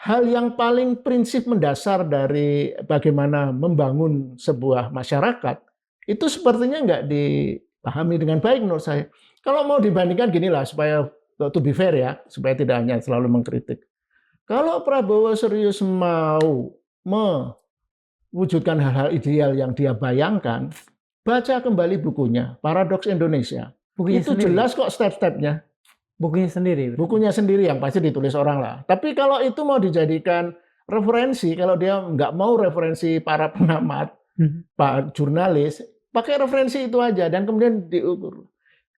hal yang paling prinsip mendasar dari bagaimana membangun sebuah masyarakat, itu sepertinya nggak dipahami dengan baik menurut saya. Kalau mau dibandingkan ginilah, supaya to be fair ya, supaya tidak hanya selalu mengkritik. Kalau Prabowo serius mau mewujudkan hal-hal ideal yang dia bayangkan, baca kembali bukunya, Paradoks Indonesia. Bukunya itu sendiri. Jelas kok step-stepnya. Bukunya sendiri. Bukunya sendiri yang pasti ditulis orang lah. Tapi kalau itu mau dijadikan referensi, kalau dia nggak mau referensi para pengamat, pak jurnalis, pakai referensi itu aja dan kemudian diukur.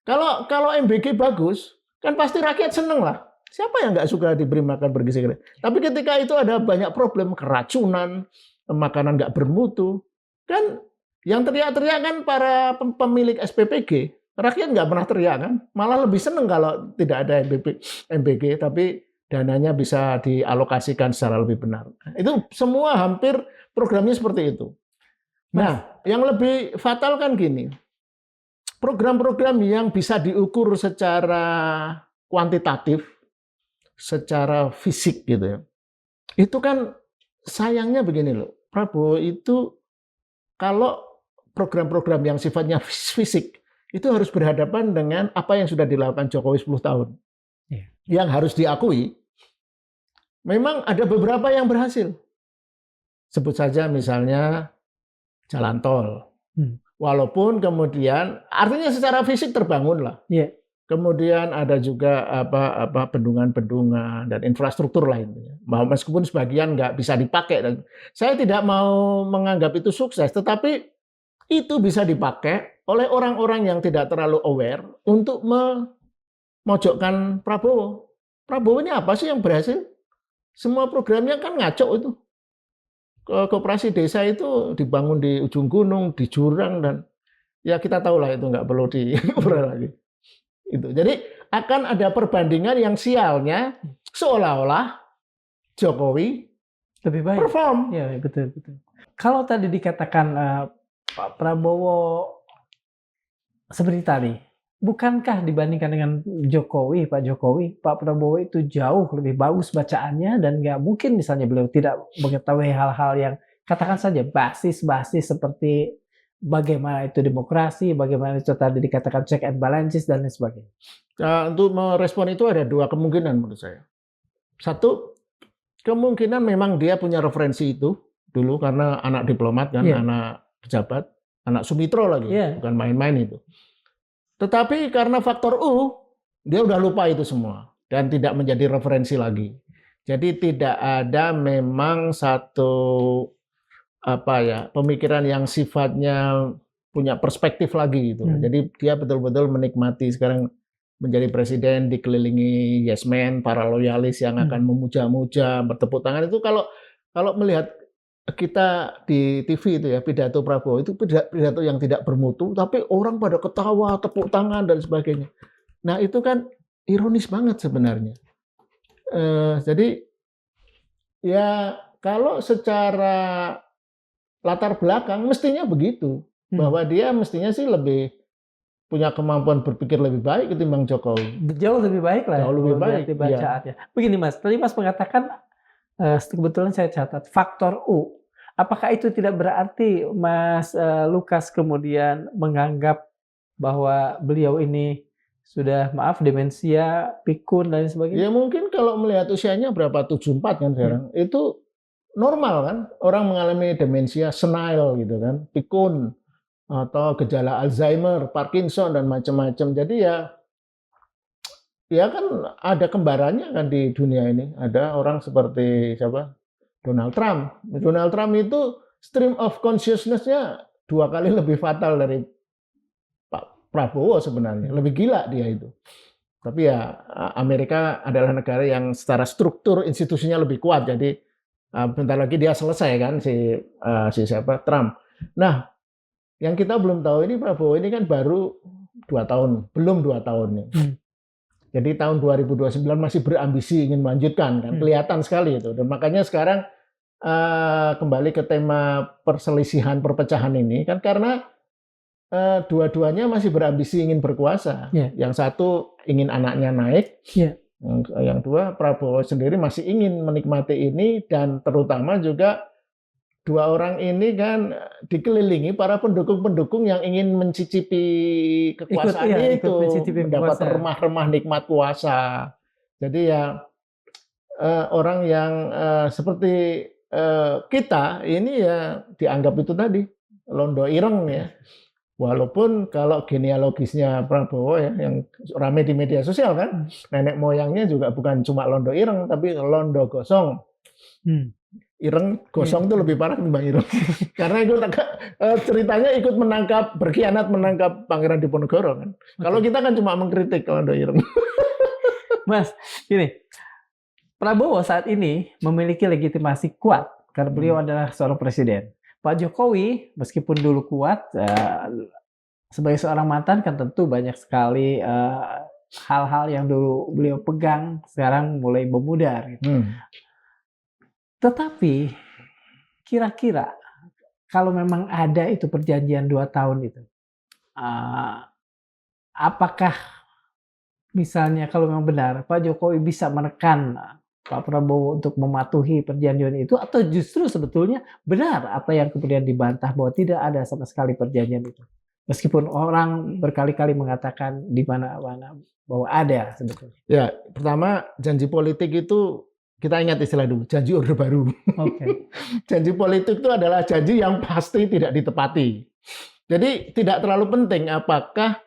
Kalau MBG bagus, kan pasti rakyat seneng lah. Siapa yang nggak suka diberi makan bergizi? Tapi ketika itu ada banyak problem, keracunan, makanan nggak bermutu, kan yang teriak-teriak kan para pemilik SPPG. Rakyat nggak pernah teriak kan, malah lebih seneng kalau tidak ada MBG, tapi dananya bisa dialokasikan secara lebih benar. Itu semua hampir programnya seperti itu. Nah, yang lebih fatal kan gini, program-program yang bisa diukur secara kuantitatif, secara fisik gitu ya, itu kan sayangnya begini loh, Prabowo itu kalau program-program yang sifatnya fisik, itu harus berhadapan dengan apa yang sudah dilakukan Jokowi 10 tahun. Yang harus diakui, memang ada beberapa yang berhasil. Sebut saja misalnya jalan tol. Walaupun kemudian, artinya secara fisik terbangun lah. Kemudian ada juga bendungan-bendungan dan infrastruktur lainnya. Meskipun sebagian nggak bisa dipakai. Dan saya tidak mau menganggap itu sukses, tetapi itu bisa dipakai oleh orang-orang yang tidak terlalu aware untuk memojokkan Prabowo. Prabowo ini apa sih yang berhasil? Semua programnya kan ngaco itu. Koperasi desa itu dibangun di ujung gunung, di jurang, dan ya kita tahu lah itu nggak perlu diurai lagi. Itu. Jadi akan ada perbandingan yang sialnya seolah-olah Jokowi lebih baik. Perform. Ya, betul. Kalau tadi dikatakan Pak Prabowo seperti tadi, bukankah dibandingkan dengan Pak Jokowi, Pak Prabowo itu jauh lebih bagus bacaannya dan nggak mungkin misalnya beliau tidak mengetahui hal-hal yang katakan saja basis seperti bagaimana itu demokrasi, bagaimana itu tadi dikatakan check and balances dan lain sebagainya. Nah, untuk merespon itu ada dua kemungkinan menurut saya. Satu, kemungkinan memang dia punya referensi itu dulu karena anak diplomat kan, anak pejabat, anak Sumitro lagi, bukan main-main itu. Tetapi karena faktor dia udah lupa itu semua dan tidak menjadi referensi lagi. Jadi tidak ada memang satu pemikiran yang sifatnya punya perspektif lagi gitu. Jadi dia betul-betul menikmati sekarang menjadi presiden dikelilingi yes man, para loyalis yang akan memuja-muja, bertepuk tangan. Itu kalau melihat kita di TV itu ya, pidato Prabowo itu pidato yang tidak bermutu, tapi orang pada ketawa, tepuk tangan dan sebagainya. Nah itu kan ironis banget sebenarnya. Jadi ya kalau secara latar belakang mestinya begitu, bahwa dia mestinya sih lebih punya kemampuan berpikir lebih baik ketimbang Jokowi. Jauh lebih baik lah. Jauh lebih baik. Bacaannya. Begini Mas, tadi Mas mengatakan kebetulan saya catat faktor U. Apakah itu tidak berarti Mas Lukas kemudian menganggap bahwa beliau ini sudah maaf demensia, pikun dan sebagainya? Ya mungkin kalau melihat usianya berapa 74 kan sekarang, itu normal kan orang mengalami demensia senile gitu kan, pikun atau gejala Alzheimer, Parkinson dan macam-macam. Jadi ya kan ada kembarannya kan di dunia ini. Ada orang seperti siapa? Donald Trump. Donald Trump itu stream of consciousness-nya 2 kali lebih fatal dari Pak Prabowo sebenarnya. Lebih gila dia itu. Tapi ya Amerika adalah negara yang secara struktur institusinya lebih kuat. Jadi bentar lagi dia selesai kan si siapa? Trump. Nah, yang kita belum tahu ini Prabowo ini kan baru 2 tahun, belum 2 tahun nih. Jadi tahun 2029 masih berambisi ingin melanjutkan kan, kelihatan sekali itu. Dan makanya sekarang kembali ke tema perselisihan perpecahan ini kan karena dua-duanya masih berambisi ingin berkuasa. Yang satu ingin anaknya naik, yang dua Prabowo sendiri masih ingin menikmati ini dan terutama juga dua orang ini kan dikelilingi para pendukung-pendukung yang ingin mencicipi kekuasaan itu, mendapat remah-remah nikmat kuasa. Jadi ya orang yang seperti kita ini ya dianggap itu tadi londo ireng ya. Walaupun kalau genealogisnya Prabowo ya yang ramai di media sosial kan, nenek moyangnya juga bukan cuma londo ireng tapi londo gosong. Ireng gosong itu lebih parah ketimbang ireng. Karena itu ceritanya ikut berkhianat menangkap Pangeran Diponegoro kan. Kalau kita kan cuma mengkritik londo ireng. Mas, gini. Prabowo saat ini memiliki legitimasi kuat karena beliau adalah seorang presiden. Pak Jokowi meskipun dulu kuat sebagai seorang mantan kan tentu banyak sekali hal-hal yang dulu beliau pegang sekarang mulai memudar gitu. Tetapi kira-kira kalau memang ada itu perjanjian 2 tahun itu, apakah misalnya kalau memang benar Pak Jokowi bisa menekan Pak Prabowo untuk mematuhi perjanjian itu atau justru sebetulnya benar apa yang kemudian dibantah bahwa tidak ada sama sekali perjanjian itu? Meskipun orang berkali-kali mengatakan di mana-mana bahwa ada sebetulnya. Ya, pertama janji politik itu kita ingat istilah dulu, janji Orde Baru. Janji politik itu adalah janji yang pasti tidak ditepati. Jadi tidak terlalu penting apakah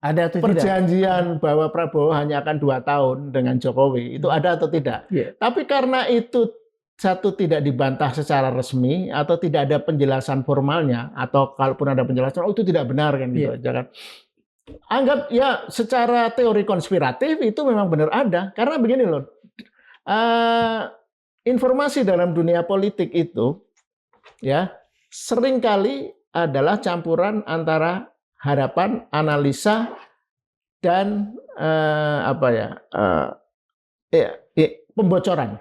ada atau perjanjian tidak bahwa Prabowo hanya akan 2 tahun dengan Jokowi itu ada atau tidak. Tapi karena itu satu tidak dibantah secara resmi atau tidak ada penjelasan formalnya atau kalaupun ada penjelasan itu tidak benar kan gitu aja kan. Anggap ya secara teori konspiratif itu memang benar ada karena begini loh. Informasi dalam dunia politik itu ya seringkali adalah campuran antara harapan, analisa dan pembocoran.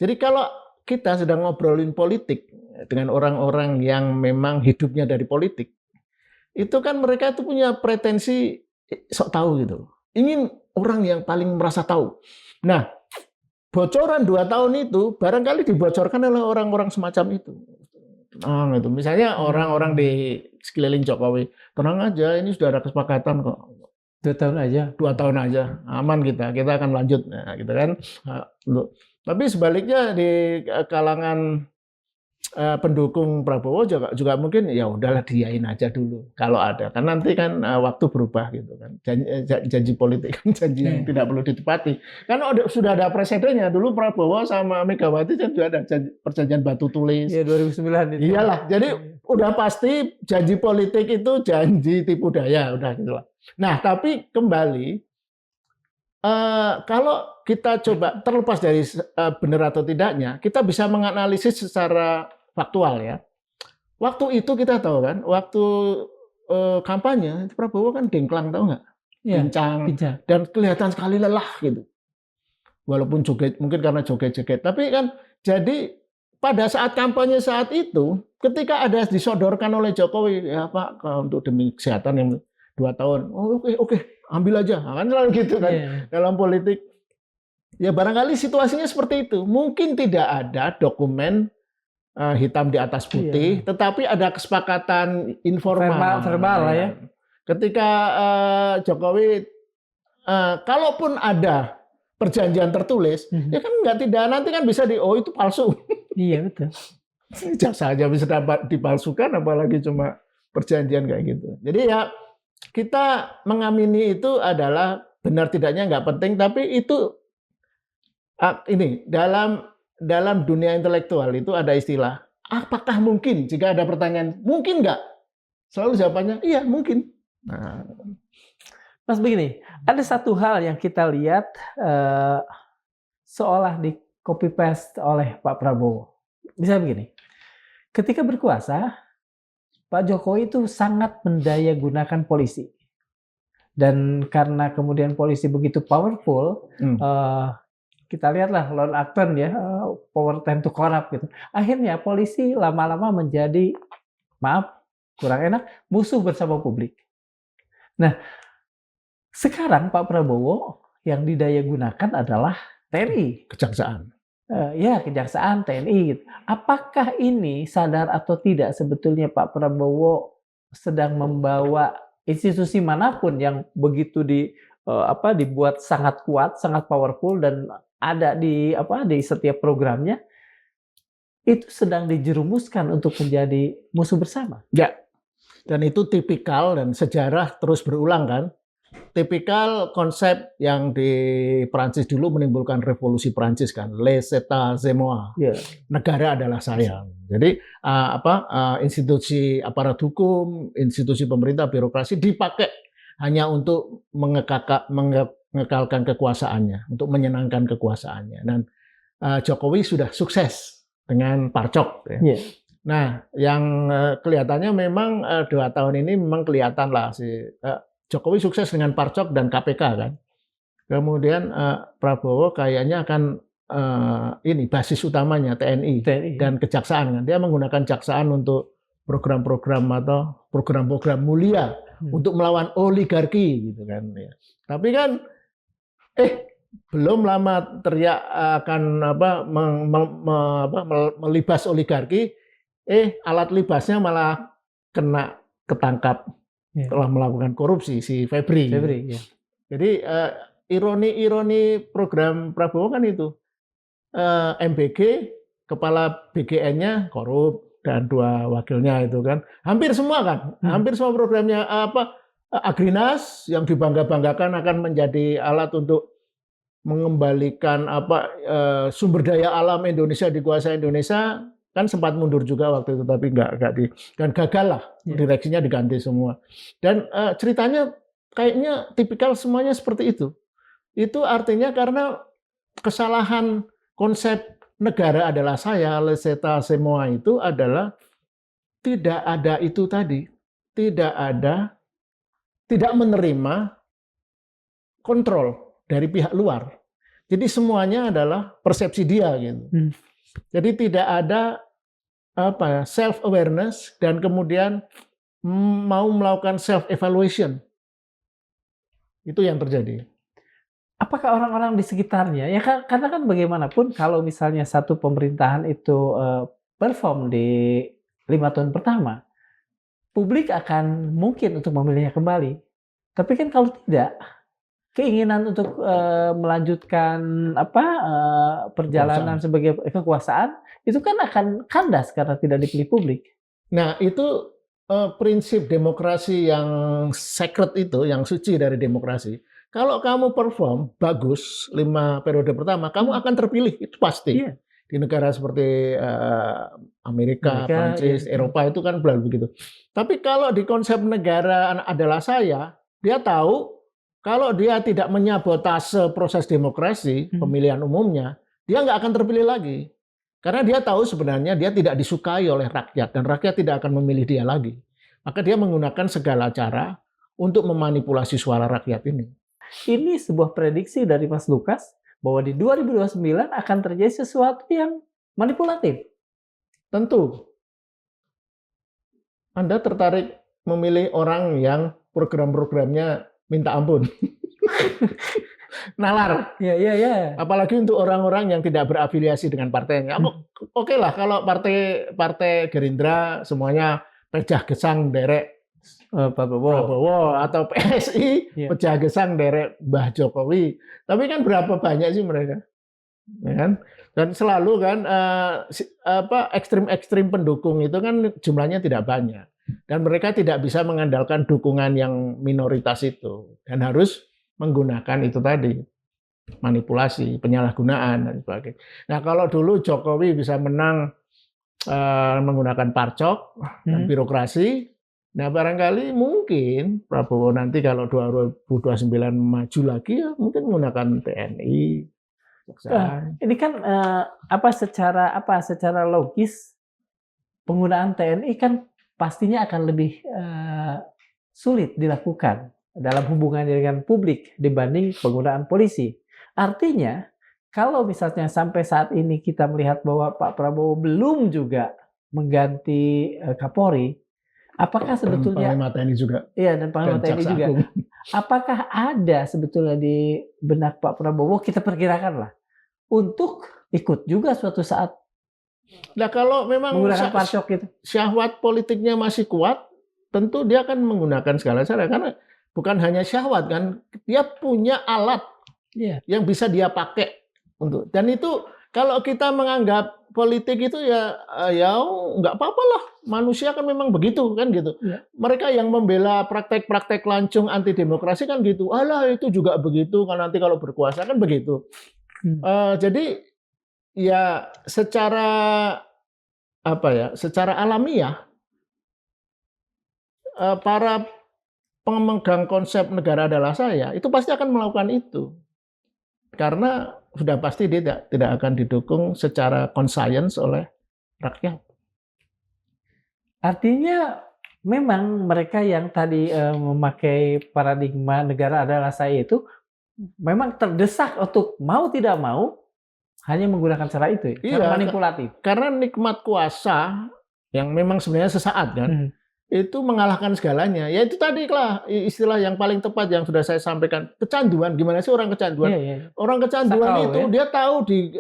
Jadi kalau kita sedang ngobrolin politik dengan orang-orang yang memang hidupnya dari politik, itu kan mereka itu punya pretensi sok tahu gitu. Ingin orang yang paling merasa tahu. Nah, bocoran 2 tahun itu barangkali dibocorkan oleh orang-orang semacam itu. Gitu. Misalnya orang-orang di sekeliling Jokowi, tenang aja, ini sudah ada kesepakatan kok. 2 tahun aja. 2 tahun aja, aman kita akan lanjut, nah, gitu kan. Tapi sebaliknya di kalangan pendukung Prabowo juga mungkin ya udahlah diain aja dulu kalau ada kan nanti kan waktu berubah gitu kan janji politik kan janji yang tidak perlu ditepati kan sudah ada presidennya dulu Prabowo sama Megawati kan sudah ada perjanjian batu tulis 2009 itu iyalah jadi udah pasti janji politik itu janji tipu daya udah gitu lah. Nah tapi kembali kalau kita coba terlepas dari benar atau tidaknya kita bisa menganalisis secara faktual ya. Waktu itu kita tahu kan, waktu kampanye Prabowo kan dengklang tahu nggak? Pincang. Dan kelihatan sekali lelah gitu. Walaupun joget, mungkin karena joget-joget. Tapi kan jadi pada saat kampanye saat itu, ketika ada disodorkan oleh Jokowi, ya Pak untuk demi kesehatan yang 2 tahun, oh oke, ambil aja, kan selalu gitu kan dalam politik. Ya barangkali situasinya seperti itu. Mungkin tidak ada dokumen hitam di atas putih, tetapi ada kesepakatan informal. Verbal lah ya. Ketika Jokowi, kalaupun ada perjanjian tertulis, ya kan tidak nanti kan bisa itu palsu. Iya betul. Jasa aja bisa dapat dipalsukan, apalagi cuma perjanjian kayak gitu. Jadi ya kita mengamini itu adalah benar tidaknya nggak penting, tapi itu ini dalam dunia intelektual itu ada istilah, apakah mungkin? Jika ada pertanyaan, mungkin nggak? Selalu jawabannya, iya mungkin. Nah, Mas begini, ada satu hal yang kita lihat seolah di copy paste oleh Pak Prabowo. Bisa begini, ketika berkuasa, Pak Jokowi itu sangat mendaya gunakan polisi. Dan karena kemudian polisi begitu powerful, kita lihatlah lone actor ya, power tend to corrupt gitu. Akhirnya polisi lama-lama menjadi, maaf, kurang enak, musuh bersama publik. Nah, sekarang Pak Prabowo yang didaya gunakan adalah TNI. Kejaksaan. Ya, kejaksaan, TNI gitu. Apakah ini sadar atau tidak sebetulnya Pak Prabowo sedang membawa institusi manapun yang begitu dibuat sangat kuat, sangat powerful dan ada di setiap programnya, itu sedang dijerumuskan untuk menjadi musuh bersama. Ya, dan itu tipikal dan sejarah terus berulang kan. Tipikal konsep yang di Perancis dulu menimbulkan revolusi Perancis kan, les états c'est moi. Negara adalah saya. Jadi institusi aparat hukum, institusi pemerintah, birokrasi dipakai hanya untuk mengekalkan kekuasaannya, untuk menyenangkan kekuasaannya. Dan Jokowi sudah sukses dengan Parcok. Ya. Nah, yang kelihatannya memang 2 tahun ini memang kelihatan lah Jokowi sukses dengan Parcok dan KPK kan. Kemudian Prabowo kayaknya akan basis utamanya TNI dan kejaksaan kan. Dia menggunakan kejaksaan untuk program-program atau program-program mulia untuk melawan oligarki gitu kan ya. Tapi kan belum lama teriak akan melibas oligarki, alat libasnya malah ketangkap telah melakukan korupsi si Febri. Ya. Jadi ironi program Prabowo kan itu MBG, kepala BGN-nya korup dan 2 wakilnya itu kan hampir semua kan, hampir semua programnya Agrinas yang dibangga-banggakan akan menjadi alat untuk mengembalikan sumber daya alam Indonesia dikuasai Indonesia. Kan sempat mundur juga waktu itu, tapi dan gagal lah, direksinya diganti semua. Dan ceritanya kayaknya tipikal semuanya seperti itu. Itu artinya karena kesalahan konsep negara adalah saya, les états c'est moi itu adalah tidak ada itu tadi, tidak menerima kontrol dari pihak luar. Jadi semuanya adalah persepsi dia gitu. Jadi tidak ada self awareness dan kemudian mau melakukan self evaluation. Itu yang terjadi. Apakah orang-orang di sekitarnya ya karena kan bagaimanapun kalau misalnya satu pemerintahan itu perform di 5 tahun pertama, publik akan mungkin untuk memilihnya kembali. Tapi kan kalau tidak, keinginan untuk melanjutkan perjalanan sebagai kekuasaan itu kan akan kandas karena tidak dipilih publik. Nah, itu prinsip demokrasi yang sacred itu, yang suci dari demokrasi. Kalau kamu perform bagus 5 periode pertama, kamu akan terpilih, itu pasti. Di negara seperti Amerika, Prancis, Eropa itu kan begitu. Tapi kalau di konsep negara adalah saya, dia tahu kalau dia tidak menyabotase proses demokrasi, pemilihan umumnya, dia nggak akan terpilih lagi. Karena dia tahu sebenarnya dia tidak disukai oleh rakyat, dan rakyat tidak akan memilih dia lagi. Maka dia menggunakan segala cara untuk memanipulasi suara rakyat ini. Ini sebuah prediksi dari Mas Lukas, bahwa di 2029 akan terjadi sesuatu yang manipulatif. Tentu. Anda tertarik memilih orang yang program-programnya minta ampun. nalar. Iya, iya, iya. Apalagi untuk orang-orang yang tidak berafiliasi dengan partainya. Oke lah kalau partai Gerindra semuanya pejah gesang derek Pak Prabowo. Prabowo atau PSI Iya. pejah gesang derek Mbah Jokowi. Tapi kan berapa banyak sih mereka? Ya kan? Dan selalu kan ekstrim-ekstrim pendukung itu kan jumlahnya tidak banyak. Dan mereka tidak bisa mengandalkan dukungan yang minoritas itu. Dan harus menggunakan itu tadi, manipulasi, penyalahgunaan, dan sebagainya. Nah kalau dulu Jokowi bisa menang menggunakan parcok dan birokrasi, nah barangkali mungkin Prabowo nanti kalau 2029 maju lagi ya mungkin menggunakan TNI. Ini kan secara logis penggunaan TNI kan pastinya akan lebih sulit dilakukan dalam hubungan dengan publik dibanding penggunaan polisi. Artinya kalau misalnya sampai saat ini kita melihat bahwa Pak Prabowo belum juga mengganti Kapolri, apakah sebetulnya Panglima TNI juga? Iya, dan Panglima TNI juga. Apakah ada sebetulnya di benak Pak Prabowo, kita perkirakan lah, untuk ikut juga suatu saat Nah kalau memang menggunakan parcok gitu? Syahwat politiknya masih kuat, tentu dia akan menggunakan segala cara. Karena bukan hanya syahwat kan, dia punya alat yang bisa dia pakai untuk. Dan itu kalau kita menganggap politik itu ya nggak apa-apa lah, manusia kan memang begitu kan gitu. Ya. Mereka yang membela praktek-praktek lancung anti demokrasi kan gitu, alah itu juga begitu kan nanti kalau berkuasa kan begitu. Jadi ya secara alamiah para pemegang konsep negara adalah saya itu pasti akan melakukan itu karena sudah pasti dia tidak akan didukung secara conscience oleh rakyat. Artinya memang mereka yang tadi memakai paradigma negara adalah saya itu memang terdesak untuk mau tidak mau hanya menggunakan cara itu, cara manipulatif. Karena nikmat kuasa yang memang sebenarnya sesaat kan, itu mengalahkan segalanya. Ya itu tadi lah istilah yang paling tepat yang sudah saya sampaikan. Kecanduan, gimana sih orang kecanduan? Orang kecanduan itu dia tahu di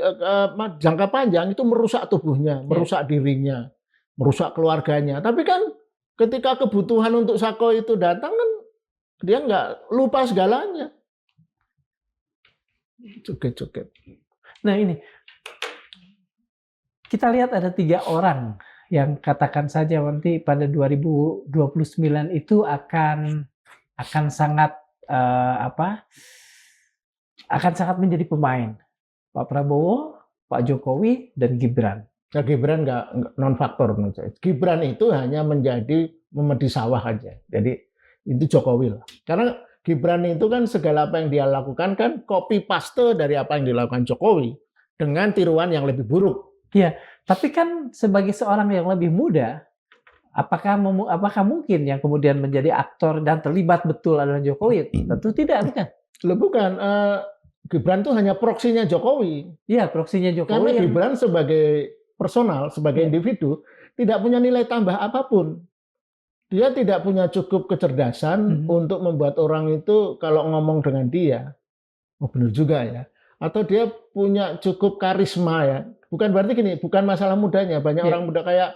jangka panjang itu merusak tubuhnya, merusak dirinya, merusak keluarganya. Tapi kan ketika kebutuhan untuk sako itu datang kan dia nggak lupa segalanya. Joget-joget. Nah ini, kita lihat ada 3 orang yang katakan saja nanti pada 2029 itu akan sangat akan sangat menjadi pemain. Pak Prabowo, Pak Jokowi, dan Gibran. Nah, Gibran nggak non faktor menurut saya. Gibran itu hanya menjadi memedi sawah aja. Jadi itu Jokowi lah. Karena Gibran itu kan segala apa yang dia lakukan kan copy paste dari apa yang dilakukan Jokowi dengan tiruan yang lebih buruk. Iya, tapi kan sebagai seorang yang lebih muda, apakah mungkin yang kemudian menjadi aktor dan terlibat betul adalah Jokowi? Tentu tidak, bukan? Bukan. Gibran itu hanya proksinya Jokowi. Iya, proksinya Jokowi. Karena Gibran sebagai personal, sebagai individu, tidak punya nilai tambah apapun. Dia tidak punya cukup kecerdasan untuk membuat orang itu kalau ngomong dengan dia, oh benar juga ya. Atau dia punya cukup karisma ya. Bukan berarti gini, bukan masalah mudanya. Banyak orang muda kayak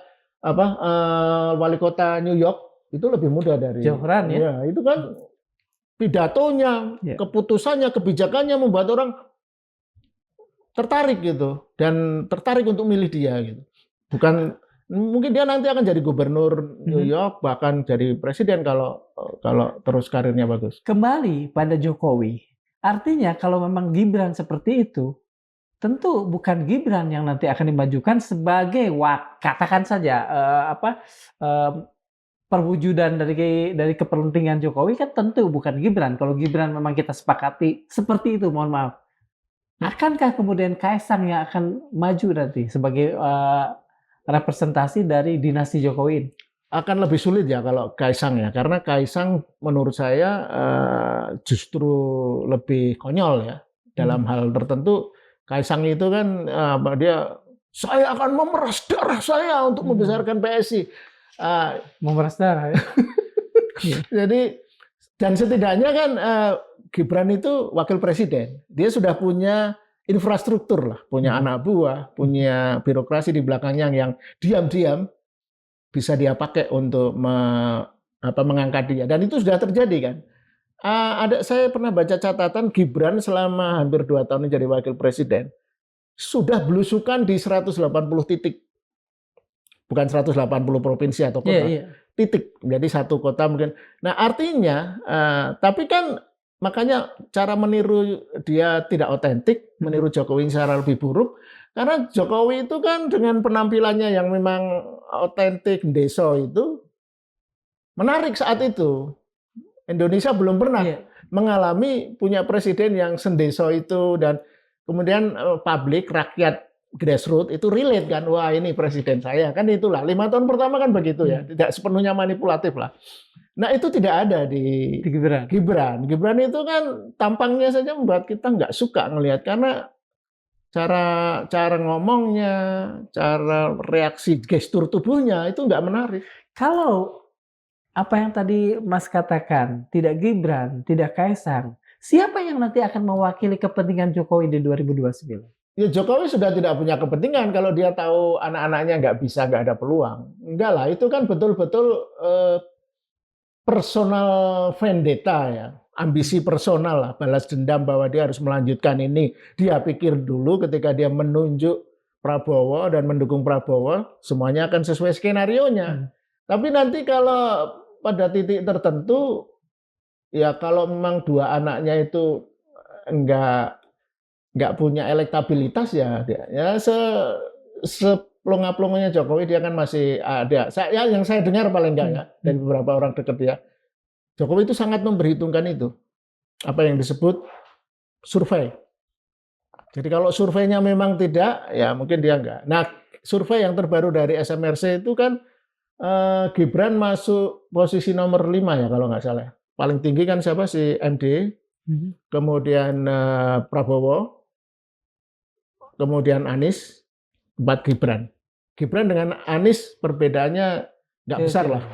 wali kota New York itu lebih muda dari Johran ya. Ya, itu kan pidatonya, keputusannya, kebijakannya membuat orang tertarik gitu dan tertarik untuk milih dia gitu. Bukan mungkin dia nanti akan jadi gubernur New York, bahkan jadi presiden kalau terus karirnya bagus. Kembali pada Jokowi, artinya kalau memang Gibran seperti itu, tentu bukan Gibran yang nanti akan dimajukan sebagai katakan saja perwujudan dari kepentingan Jokowi kan tentu bukan Gibran. Kalau Gibran memang kita sepakati seperti itu, mohon maaf. Akankah kemudian Kaisang yang akan maju nanti sebagai representasi dari dinasti Jokowi ini? Akan lebih sulit ya kalau Kaisang ya, karena Kaisang menurut saya justru lebih konyol ya dalam hal tertentu. Kaisang itu kan saya akan memeras darah saya untuk membesarkan PSI. Memeras darah ya. Jadi dan setidaknya kan Gibran itu wakil presiden. Dia sudah punya infrastruktur lah, punya anak buah, punya birokrasi di belakangnya yang diam-diam bisa dia pakai untuk mengangkat dia. Dan itu sudah terjadi kan. Saya pernah baca catatan Gibran selama hampir 2 tahun menjadi wakil presiden sudah belusukan di 180 titik, bukan 180 provinsi atau kota, titik. Jadi satu kota mungkin. Nah artinya, tapi kan makanya cara meniru dia tidak otentik, meniru Jokowi secara lebih buruk, karena Jokowi itu kan dengan penampilannya yang memang otentik, deso itu menarik saat itu. Indonesia belum pernah mengalami punya presiden yang sendeso itu, dan kemudian publik, rakyat, grassroots itu relate kan, wah ini presiden saya, kan itulah 5 tahun pertama kan begitu ya, tidak sepenuhnya manipulatif lah. Nah itu tidak ada di Gibran. Gibran itu kan tampangnya saja membuat kita nggak suka ngelihat, karena cara ngomongnya, cara reaksi gestur tubuhnya itu nggak menarik. Kalau apa yang tadi Mas katakan, tidak Gibran, tidak Kaisang, siapa yang nanti akan mewakili kepentingan Jokowi di 2029? Ya Jokowi sudah tidak punya kepentingan kalau dia tahu anak-anaknya nggak bisa, nggak ada peluang. Enggak lah, itu kan betul-betul personal vendetta ya, ambisi personal lah, balas dendam bahwa dia harus melanjutkan ini. Dia pikir dulu ketika dia menunjuk Prabowo dan mendukung Prabowo, semuanya akan sesuai skenarionya. Tapi nanti kalau pada titik tertentu, ya kalau memang 2 anaknya itu nggak punya elektabilitas ya seplonga-plonganya Jokowi dia kan masih ada. Yang saya dengar paling enggak ya dari beberapa orang dekat dia, Jokowi itu sangat memperhitungkan itu, apa yang disebut survei. Jadi kalau surveinya memang tidak, ya mungkin dia enggak. Nah, survei yang terbaru dari SMRC itu kan Gibran masuk posisi nomor 5 ya kalau nggak salah. Paling tinggi kan siapa, si MD, kemudian Prabowo, kemudian Anies, 4 Gibran. Gibran dengan Anies perbedaannya nggak besar lah,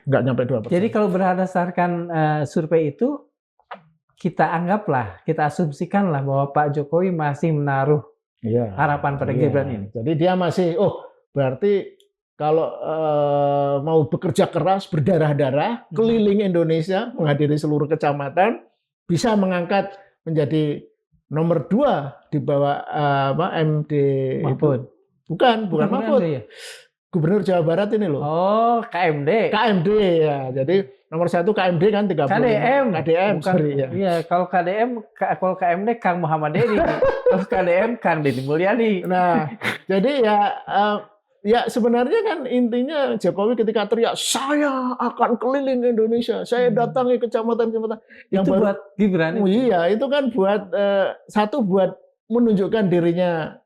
nggak nyampe 2%. Jadi kalau berdasarkan survei itu, kita anggaplah, kita asumsikanlah bahwa Pak Jokowi masih menaruh harapan pada Gibran ini. Jadi dia masih, berarti kalau mau bekerja keras, berdarah-darah, keliling Indonesia, menghadiri seluruh kecamatan, bisa mengangkat menjadi nomor 2 di bawah MD Mahfud. Bukan Mahfud. Ya? Gubernur Jawa Barat ini loh. Oh, KMD. KMD ya. Jadi nomor 1 KMD kan 30. KDM. Sorry, ya. Iya, kalau KMD Kang Muhammad Dedi. Kalau KDM Kang Deddy Mulyadi. Nah, jadi ya sebenarnya kan intinya Jokowi ketika teriak, saya akan keliling Indonesia, saya datangi kecamatan-kecamatan. Yang itu buat Gibran. Iya, itu kan buat buat menunjukkan dirinya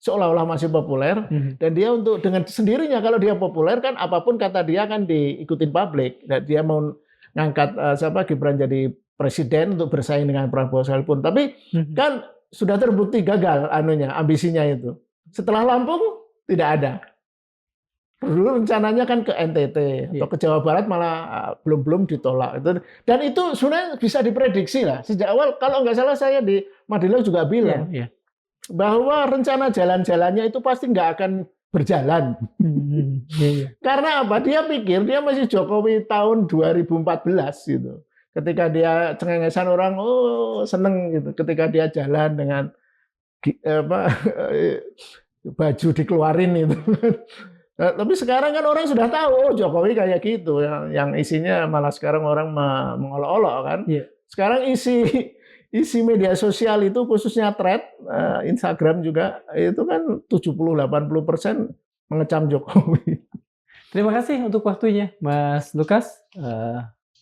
seolah-olah masih populer, dan dia untuk dengan sendirinya kalau dia populer kan apapun kata dia kan diikutin publik. Dan dia mau ngangkat Gibran jadi presiden untuk bersaing dengan Prabowo sekalipun. Tapi kan sudah terbukti gagal ambisinya itu. Setelah Lampung tidak ada. Dulu rencananya kan ke NTT atau ke Jawa Barat, malah belum ditolak. Dan itu sebenarnya bisa diprediksi lah. Sejak awal, kalau nggak salah saya di Madilau juga bilang bahwa rencana jalan-jalannya itu pasti nggak akan berjalan. Karena apa? Dia pikir dia masih Jokowi tahun 2014 gitu. Ketika dia cengengesan orang, seneng gitu. Ketika dia jalan dengan baju dikeluarin itu. Tapi sekarang kan orang sudah tahu Jokowi kayak gitu, yang isinya malah sekarang orang mengolok-olok kan. Sekarang isi media sosial itu khususnya thread, Instagram juga itu kan 70-80% mengecam Jokowi. Terima kasih untuk waktunya, Mas Lukas.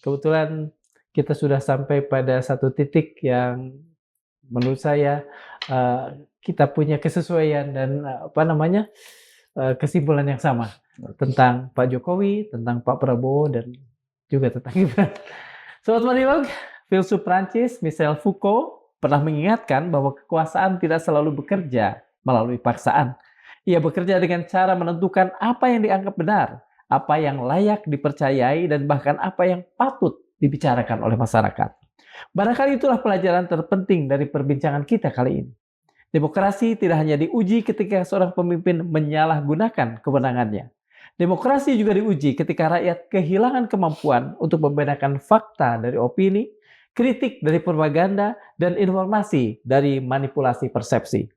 Kebetulan kita sudah sampai pada satu titik yang menurut saya kita punya kesesuaian dan kesimpulan yang sama tentang Pak Jokowi, tentang Pak Prabowo, dan juga tentang Gibran. Sobat Manilog, filsuf Prancis Michel Foucault pernah mengingatkan bahwa kekuasaan tidak selalu bekerja melalui paksaan. Ia bekerja dengan cara menentukan apa yang dianggap benar, apa yang layak dipercayai, dan bahkan apa yang patut dibicarakan oleh masyarakat. Barangkali itulah pelajaran terpenting dari perbincangan kita kali ini. Demokrasi tidak hanya diuji ketika seorang pemimpin menyalahgunakan kewenangannya. Demokrasi juga diuji ketika rakyat kehilangan kemampuan untuk membedakan fakta dari opini, kritik dari propaganda, dan informasi dari manipulasi persepsi.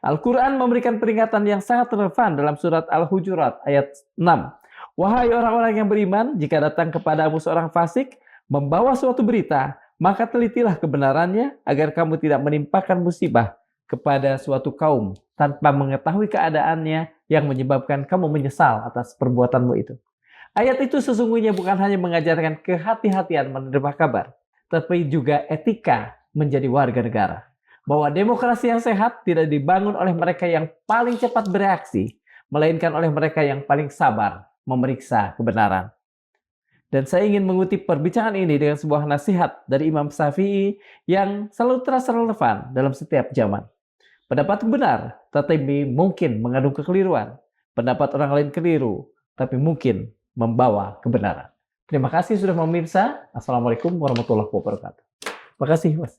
Al-Quran memberikan peringatan yang sangat relevan dalam surat Al-Hujurat ayat 6. Wahai orang-orang yang beriman, jika datang kepadamu seorang fasik, membawa suatu berita, maka telitilah kebenarannya agar kamu tidak menimpakan musibah kepada suatu kaum tanpa mengetahui keadaannya yang menyebabkan kamu menyesal atas perbuatanmu itu. Ayat itu sesungguhnya bukan hanya mengajarkan kehati-hatian menerima kabar, tapi juga etika menjadi warga negara. Bahwa demokrasi yang sehat tidak dibangun oleh mereka yang paling cepat bereaksi, melainkan oleh mereka yang paling sabar memeriksa kebenaran. Dan saya ingin mengutip perbincangan ini dengan sebuah nasihat dari Imam Syafi'i yang selalu terasa relevan dalam setiap zaman. Pendapat benar, tetapi mungkin mengandung kekeliruan. Pendapat orang lain keliru, tapi mungkin membawa kebenaran. Terima kasih sudah memirsa. Assalamualaikum warahmatullahi wabarakatuh. Terima kasih, Mas.